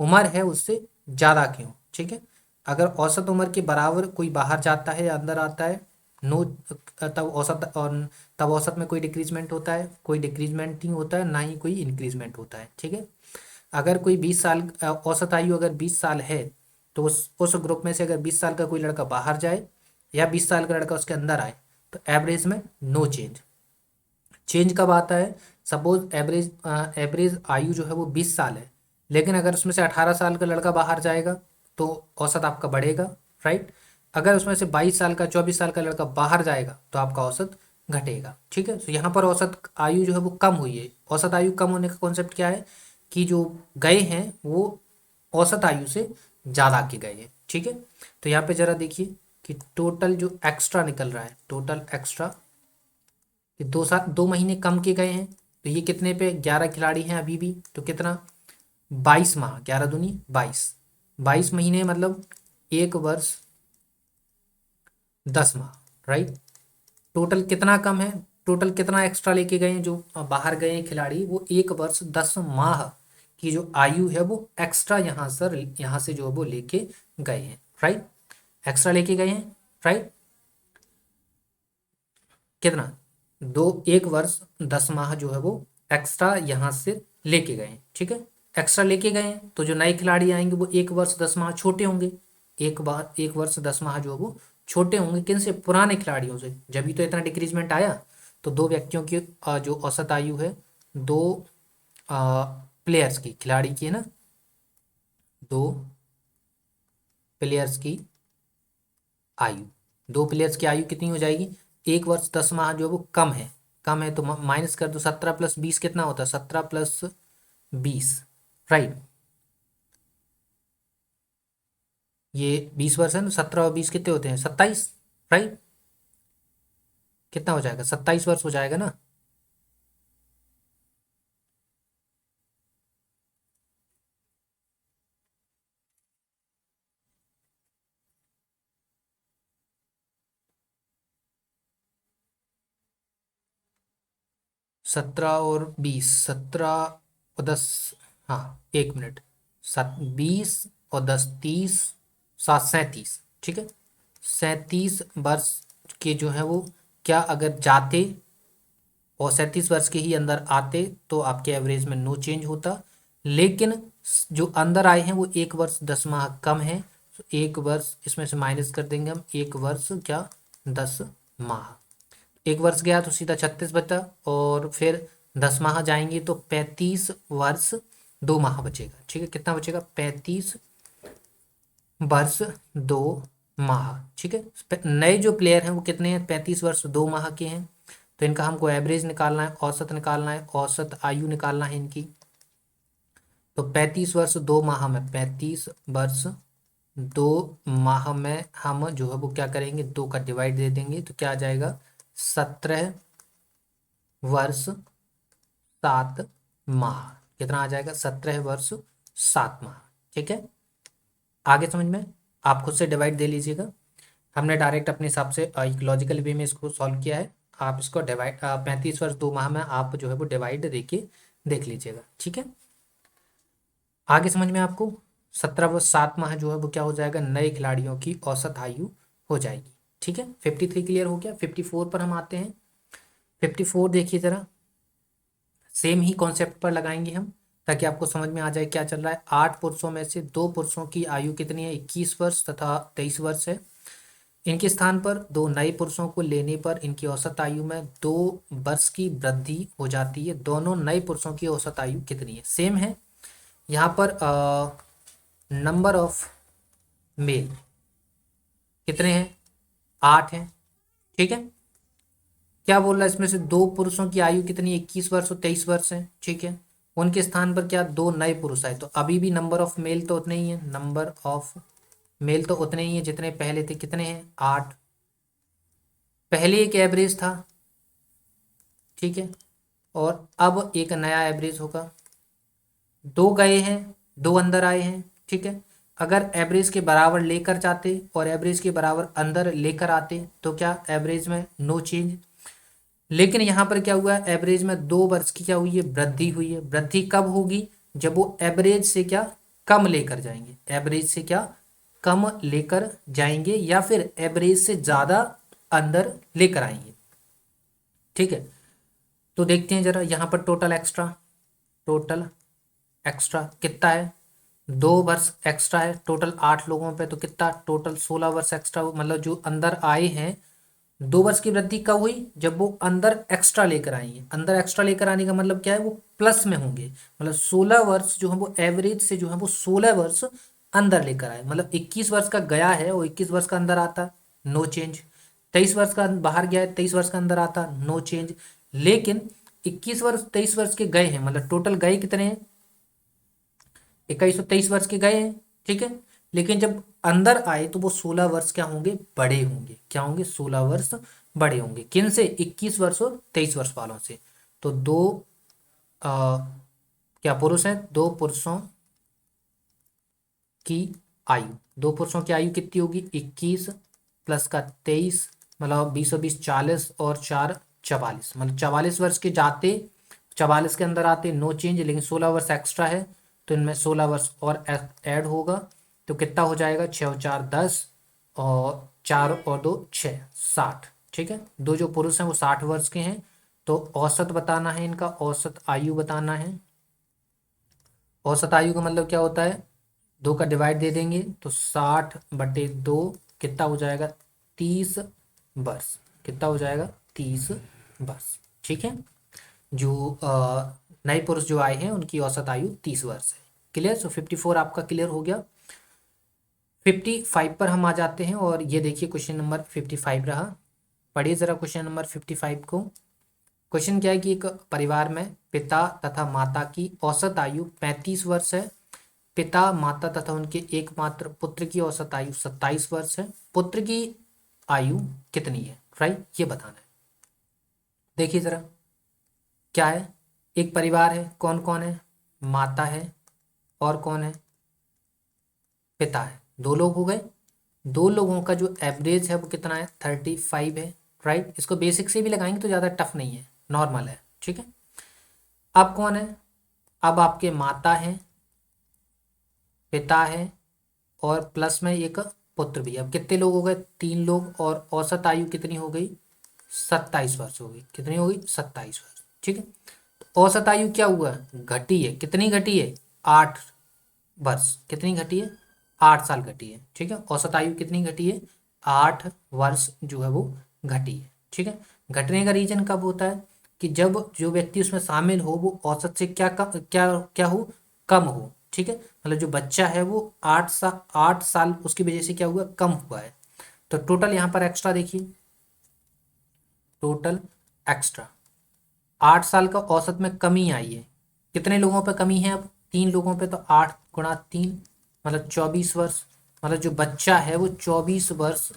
उम्र है उससे ज़्यादा की हो, ठीक है। अगर औसत उम्र के बराबर कोई बाहर जाता है या अंदर आता है, नो, तब औसत और तब औसत में कोई डिक्रीजमेंट होता है, कोई डिक्रीजमेंट नहीं होता है, ना ही कोई इंक्रीजमेंट होता है, ठीक है। अगर कोई 20 साल औसत आयु अगर 20 साल है तो उस ग्रुप में से अगर 20 साल का कोई लड़का बाहर जाए या 20 साल का लड़का उसके अंदर आए तो एवरेज में नो चेंज। चेंज कब आता है, सपोज एवरेज आयु जो है वो 20 साल है, लेकिन अगर उसमें से 18 साल का लड़का बाहर जाएगा तो औसत आपका बढ़ेगा, राइट। अगर उसमें से 22 साल का 24 साल का लड़का बाहर जाएगा तो आपका औसत घटेगा, ठीक है। तो यहाँ पर औसत आयु जो है वो कम हुई है। औसत आयु कम होने का कॉन्सेप्ट क्या है कि जो गए हैं वो औसत आयु से ज़्यादा के गए हैं, ठीक है। तो यहाँ पे जरा देखिए कि टोटल जो एक्स्ट्रा निकल रहा है, टोटल एक्स्ट्रा ये 2 महीने कम के गए हैं, तो ये कितने पे, 11 खिलाड़ी हैं अभी भी, तो कितना, 22 माह, 11 दूनी 22, 22 महीने मतलब 1 वर्ष 10 माह, राइट। टोटल कितना कम है, टोटल कितना एक्स्ट्रा लेके गए हैं जो बाहर गए हैं खिलाड़ी, वो 1 वर्ष 10 माह की जो आयु है वो एक्स्ट्रा यहाँ से जो है वो लेके गए हैं, राइट, एक्स्ट्रा लेके गए हैं, राइट। कितना, 1 वर्ष 10 माह जो है वो एक्स्ट्रा यहाँ से लेके गए हैं, ठीक है। एक्स्ट्रा लेके गए हैं तो जो नए खिलाड़ी आएंगे वो 1 वर्ष 10 माह छोटे होंगे। 1 वर्ष 10 माह जो है वो छोटे होंगे किन से, पुराने खिलाड़ियों से, जब भी तो इतना डिक्रीजमेंट आया। तो 2 व्यक्तियों की जो औसत आयु है, 2 प्लेयर्स की, खिलाड़ी की है ना, 2 प्लेयर्स की आयु, 2 प्लेयर्स की आयु कितनी हो जाएगी, 1 वर्ष 10 माह जो है वो कम है, कम है तो माइनस कर दो, 17 + 20 कितना होता है, 17 + 20, राइट। ये 20 वर्ष है ना, 17 और 20 कितने होते हैं, 27, राइट। कितना हो जाएगा, 27 वर्ष हो जाएगा ना। सत्रह और बीस, 17 और 10, हाँ 1 मिनट, 20 और 10 30, 7 37, ठीक है। 37 वर्ष के जो है वो क्या अगर जाते और 37 वर्ष के ही अंदर आते तो आपके एवरेज में नो चेंज होता, लेकिन जो अंदर आए हैं वो 1 वर्ष 10 माह कम है, तो 1 वर्ष इसमें से माइनस कर देंगे हम, 1 वर्ष क्या 10 माह। 1 वर्ष गया तो सीधा 36 बचा, और फिर 10 माह जाएंगे तो 35 वर्ष 2 माह बचेगा। ठीक है, कितना बचेगा? 35 वर्ष 2 माह। ठीक है, नए जो प्लेयर हैं वो कितने हैं? 35 वर्ष 2 माह के हैं। तो इनका हमको एवरेज निकालना है, औसत निकालना है, औसत आयु निकालना है इनकी। तो 35 वर्ष 2 माह में, 35 वर्ष 2 माह में हम जो है वो क्या करेंगे, 2 का डिवाइड दे देंगे, तो क्या आ जाएगा? 17 वर्ष 7 माह। कितना आ जाएगा? 17 वर्ष 7 माह। ठीक है, आगे समझ में? आप खुद से डिवाइड दे लीजिएगा। हमने डायरेक्ट अपने हिसाब से एक लॉजिकल वे में इसको सॉल्व किया है। आप इसको डिवाइड 35 वर्ष 2 माह में आप जो है वो डिवाइड देख लीजिएगा। ठीक है, आगे समझ में आपको? 17 वर्ष 7 माह जो है वो क्या हो जाएगा? नए खिलाड़ियों की औसत आयु हो जाएगी। ठीक है, 53 क्लियर हो गया। 54 पर हम आते हैं। 54 देखिए जरा, सेम ही कॉन्सेप्ट पर लगाएंगे हम, ताकि आपको समझ में आ जाए क्या चल रहा है। 8 पुरुषों में से 2 पुरुषों की आयु कितनी है? 21 वर्ष तथा 23 वर्ष है। इनके स्थान पर 2 नए पुरुषों को लेने पर इनकी औसत आयु में 2 वर्ष की वृद्धि हो जाती है। दोनों नए पुरुषों की औसत आयु कितनी है? सेम है। यहाँ पर नंबर ऑफ मेल कितने हैं? 8 हैं। ठीक है, क्या बोल रहा है इसमें से? 2 पुरुषों की आयु कितनी? 21 वर्ष और 23 वर्ष है। ठीक है, उनके स्थान पर क्या 2 नए पुरुष आए, तो अभी भी नंबर ऑफ मेल तो उतने ही है, नंबर ऑफ मेल तो उतने ही है जितने पहले थे। कितने हैं? 8। पहले एक एवरेज था, ठीक है, और अब एक नया एवरेज होगा। 2 गए हैं, 2 अंदर आए हैं। ठीक है, अगर एवरेज के बराबर लेकर जाते और एवरेज के बराबर अंदर लेकर आते तो क्या एवरेज में नो चेंज। लेकिन यहाँ पर क्या हुआ है? एवरेज में 2 वर्ष की क्या हुई है? वृद्धि हुई है। वृद्धि कब होगी? जब वो एवरेज से क्या कम लेकर जाएंगे, एवरेज से क्या कम लेकर जाएंगे, या फिर एवरेज से ज्यादा अंदर लेकर आएंगे। ठीक है, तो देखते हैं जरा यहाँ पर टोटल एक्स्ट्रा कितना है? 2 वर्ष एक्स्ट्रा है टोटल 8 लोगों पे, तो कितना? टोटल 16 वर्ष एक्स्ट्रा। मतलब जो अंदर आए हैं, 2 वर्ष की वृद्धि कब हुई? जब वो अंदर एक्स्ट्रा लेकर आएंगे। अंदर एक्स्ट्रा लेकर आने का मतलब क्या है? वो प्लस में होंगे। मतलब 16 वर्ष जो है वो एवरेज से जो है वो 16 वर्ष अंदर लेकर आए। मतलब 21 वर्ष का गया है वो 21 वर्ष का अंदर आता, नो चेंज। 23 वर्ष का बाहर गया है, 23 वर्ष का अंदर आता, नो चेंज। लेकिन 21 वर्ष 23 वर्ष के गए हैं, मतलब टोटल गए कितने हैं? 21 और 23 वर्ष के गए हैं। ठीक है, लेकिन जब अंदर आए तो वो 16 वर्ष क्या होंगे? बड़े होंगे। क्या होंगे? 16 वर्ष बड़े होंगे। किन से? 21 वर्ष और 23 वर्ष वालों से। तो आ, क्या पुरुष हैं? 2 पुरुषों की आयु, 2 पुरुषों की आयु कितनी होगी? 21 प्लस का 23, मतलब 20 40 और 4 44। मतलब 44 वर्ष के जाते, 44 के अंदर आते नो चेंज, लेकिन 16 वर्ष एक्स्ट्रा है तो इनमें 16 वर्ष और ऐड होगा। तो कितना हो जाएगा? 6 और 4 10, और 4 और 2 6 60। ठीक है, 2 जो पुरुष हैं वो 60 वर्ष के हैं। तो औसत बताना है इनका, औसत आयु बताना है। औसत आयु का मतलब क्या होता है? 2 का डिवाइड दे देंगे तो 60/2 कितना हो जाएगा? 30 वर्ष। कितना हो जाएगा? 30 वर्ष। ठीक है, जो नए पुरुष जो आए हैं उनकी औसत आयु 30 वर्ष है। क्लियर? सो 54 आपका क्लियर हो गया। 55 पर हम आ जाते हैं, और ये देखिए क्वेश्चन नंबर 55 रहा। पढ़िए जरा क्वेश्चन नंबर 55 को। क्वेश्चन क्या है कि एक परिवार में पिता तथा माता की औसत आयु 35 वर्ष है। पिता माता तथा उनके एकमात्र पुत्र की औसत आयु 27 वर्ष है। पुत्र की आयु कितनी है? राइट, ये बताना है। देखिए जरा क्या है। एक परिवार है, कौन कौन है? माता है, और कौन है? पिता है। 2 लोग हो गए। 2 लोगों का जो एवरेज है वो कितना है? 35 है। राइट, इसको बेसिक से भी लगाएंगे तो ज़्यादा टफ नहीं है, नॉर्मल है। ठीक है, अब कौन है? अब आपके माता है, पिता है, और प्लस में एक पुत्र भी। अब कितने लोग हो गए? 3 लोग, और औसत आयु कितनी हो गई? 27 वर्ष हो गई। कितनी हो गई? 27 वर्ष। ठीक है, तो औसत आयु क्या हुआ? घटी है। कितनी घटी है? 8। वर्ष कितनी घटी है, 8 साल घटी है। ठीक है, औसत आयु कितनी घटी है, 8 वर्ष जो है वो घटी है। ठीक है, घटने का रीजन कब होता है कि जब जो व्यक्ति उसमें शामिल हो वो औसत से क्या हो, कम हो। ठीक है, मतलब जो बच्चा है वो 8 साल उसकी वजह से क्या हुआ, कम हुआ है। तो टोटल यहाँ पर एक्स्ट्रा देखिए, टोटल एक्स्ट्रा 8 साल का औसत में कमी आई है। कितने लोगों पे कमी है, अब 3 लोगों पे, तो 8 × 3 मतलब 24 वर्ष। मतलब जो बच्चा है वो 24 वर्ष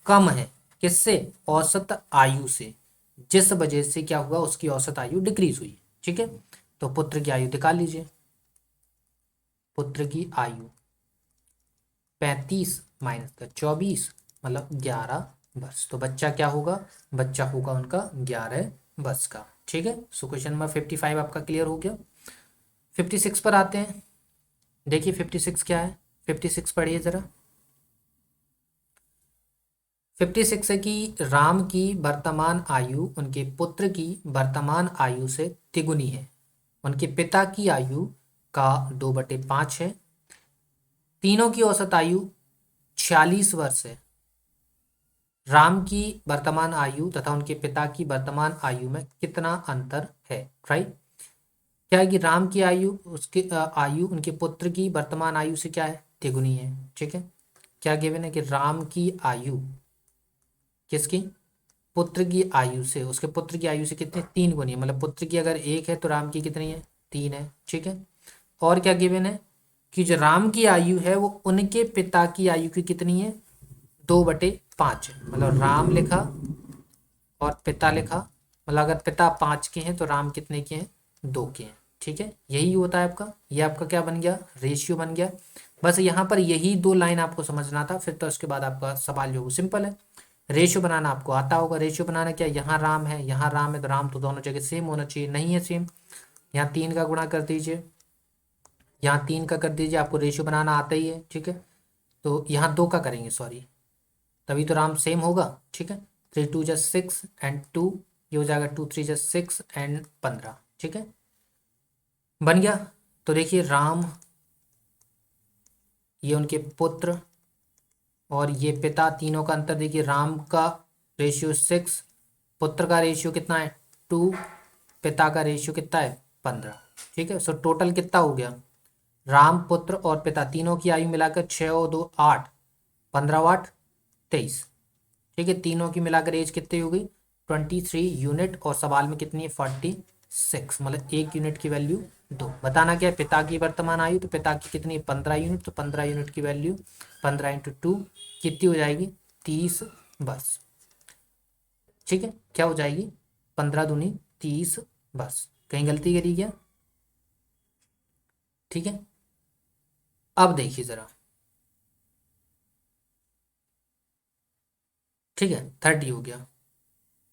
कम है, किससे, औसत आयु से, जिस वजह से क्या हुआ, उसकी औसत आयु डिक्रीज हुई। ठीक है, तो पुत्र की आयु निकाल लीजिए। पुत्र की आयु 35 माइनस का 24 मतलब 11 वर्ष। तो बच्चा क्या होगा, बच्चा होगा उनका 11 वर्ष का। ठीक है, सो क्वेश्चन नंबर 55 आपका क्लियर हो गया। 56 पर आते हैं। देखिए 56 क्या है, 56 पढ़िए जरा। 56 है कि राम की वर्तमान आयु उनके पुत्र की वर्तमान आयु से तिगुनी है। उनके पिता की आयु का 2/5 है। तीनों की औसत आयु 46 वर्ष है। राम की वर्तमान आयु तथा उनके पिता की वर्तमान आयु में कितना अंतर है, राइट। क्या है कि राम की आयु उसके आयु उनके पुत्र की वर्तमान आयु से क्या है, तिगुनी है। ठीक है, क्या गिवन है कि राम की आयु किसकी, पुत्र की आयु से, उसके पुत्र की आयु से कितने, 3 गुनी है। मतलब पुत्र की अगर 1 है तो राम की कितनी है, 3 है। ठीक है, और क्या गिवन है कि जो राम की आयु है वो उनके पिता की आयु की कितनी है, 2/5 है। मतलब राम लिखा और पिता लिखा, मतलब अगर पिता 5 के हैं तो राम कितने के हैं, 2 के हैं। ठीक है, यही होता है आपका, ये आपका क्या बन गया, रेशियो बन गया। बस यहाँ पर यही 2 लाइन आपको समझना था, फिर तो उसके बाद आपका सवाल जो सिंपल है। रेशियो बनाना आपको आता होगा। रेशियो बनाना क्या, यहाँ राम है, यहाँ राम है, तो राम तो दोनों जगह सेम होना चाहिए, नहीं है सेम। यहाँ 3 का गुणा कर दीजिए, यहाँ 3 का कर दीजिए, आपको रेशियो बनाना आता ही है। ठीक है, तो यहाँ 2 का करेंगे, सॉरी, तभी तो राम सेम होगा। ठीक है, 3 × 2 = 6 एंड 2, ये हो जाएगा 2 × 3 = 6 एंड 15। ठीक है, बन गया। तो देखिए राम, ये उनके पुत्र और ये पिता, तीनों का अंतर देखिए, राम का रेशियो 6, पुत्र का रेशियो कितना है 2, पिता का रेशियो कितना है 15। ठीक है, सो टोटल कितना हो गया, राम पुत्र और पिता तीनों की आयु मिलाकर 6 और 2 8, 15 8 23। ठीक है, तीनों की मिलाकर एज कितनी हो गई, 23 यूनिट, और सवाल में कितनी है 46, मतलब 1 यूनिट की वैल्यू 2। बताना क्या है, पिता की वर्तमान आयु, तो पिता की कितनी है 15 यूनिट, तो 15 यूनिट की वैल्यू 15 × 2 कितनी हो जाएगी, 30 वर्ष। ठीक है, क्या हो जाएगी, 15 दूनी 30 वर्ष। कहीं गलती करी क्या, ठीक है। अब देखिए जरा, ठीक है 30 हो गया।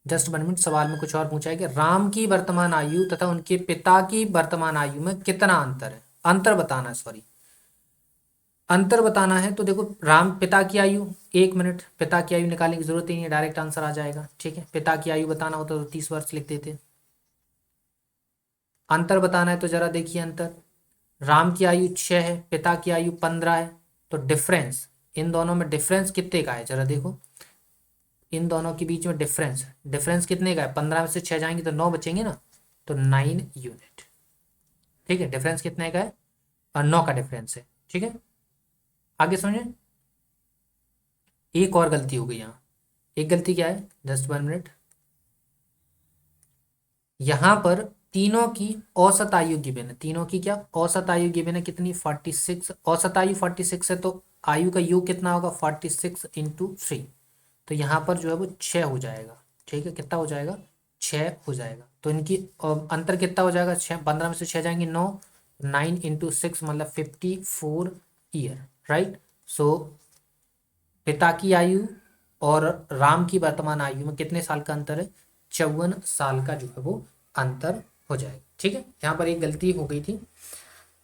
जस्ट 1 मिनट, सवाल में कुछ और पूछा है कि राम की वर्तमान आयु तथा उनके पिता की वर्तमान आयु में कितना अंतर है, अंतर बताना है, सॉरी, अंतर बताना है। तो देखो राम पिता की आयु, 1 मिनट, पिता की आयु निकालने की जरूरत ही नहीं है, डायरेक्ट आंसर आ जाएगा। ठीक है, पिता की आयु बताना होता तो 30 वर्ष लिख देते। अंतर बताना है तो जरा देखिए अंतर, राम की आयु 6 है, पिता की आयु 15 है, तो डिफरेंस, इन दोनों में डिफरेंस कितने का है, जरा देखो, इन दोनों के बीच में डिफरेंस, डिफरेंस कितने का है, 15 में से 6 जाएंगे तो 9 बचेंगे ना, तो 9 यूनिट। ठीक है, डिफरेंस कितने का है, और 9 का डिफरेंस है। ठीक है, आगे समझे। एक और गलती हो गई यहाँ, एक गलती क्या है, जस्ट 1 मिनट, यहाँ पर तीनों की औसत आयु गिवन है, तीनों की क्या औसत आयु गिवन है, कितनी 46, औसत आयु 46 है, तो आयु का योग कितना होगा 46 × 3, तो यहाँ पर जो है वो 6 हो जाएगा। ठीक है, कितना हो जाएगा, 6 हो जाएगा। तो इनकी अंतर कितना हो जाएगा, 6, 15 में से 6 जाएंगे 9, 9 × 6 मतलब 54 ईयर, राइट। सो पिता की आयु और राम की वर्तमान आयु में कितने साल का अंतर है, 54 साल का जो है वो अंतर हो जाएगा। ठीक है, यहाँ पर एक गलती हो गई थी।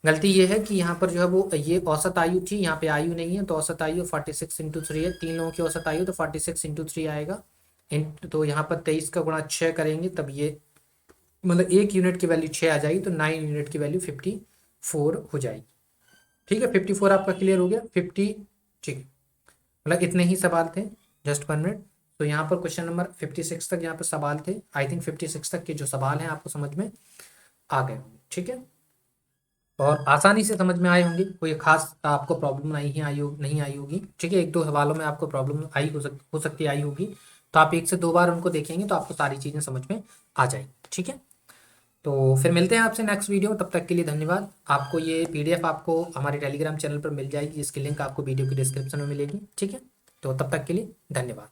गलती ये है कि यहाँ पर जो है वो ये औसत आयु थी, यहाँ पे आयु नहीं है, तो औसत आयु 46 × 3 है, 3 लोगों की औसत आयु, तो 46 × 3 आएगा। तो यहाँ पर 23 का गुणा 6 करेंगे तब ये, मतलब 1 यूनिट की वैल्यू 6 आ जाएगी, तो 9 यूनिट की वैल्यू 54 हो जाएगी। ठीक है, 54 आपका क्लियर हो गया, 50, ठीक है, मतलब इतने ही सवाल थे, जस्ट 1 मिनट। तो यहाँ पर क्वेश्चन नंबर 56 तक यहाँ पर सवाल थे। आई थिंक 56 तक के जो सवाल हैं आपको समझ में आ गए होंगे, ठीक है, और आसानी से समझ में आए होंगे, कोई खास आपको प्रॉब्लम नहीं आई होगी, ठीक है। एक दो सवालों में आपको प्रॉब्लम आई हो सकती आई होगी, तो आप एक से दो बार उनको देखेंगे तो आपको सारी चीज़ें समझ में आ जाएंगी, ठीक है। तो फिर मिलते हैं आपसे नेक्स्ट वीडियो, तब तक के लिए धन्यवाद। आपको ये पीडीएफ आपको हमारे टेलीग्राम चैनल पर मिल जाएगी, जिसकी लिंक आपको वीडियो की डिस्क्रिप्शन में मिलेगी, ठीक है। तो तब तक के लिए धन्यवाद।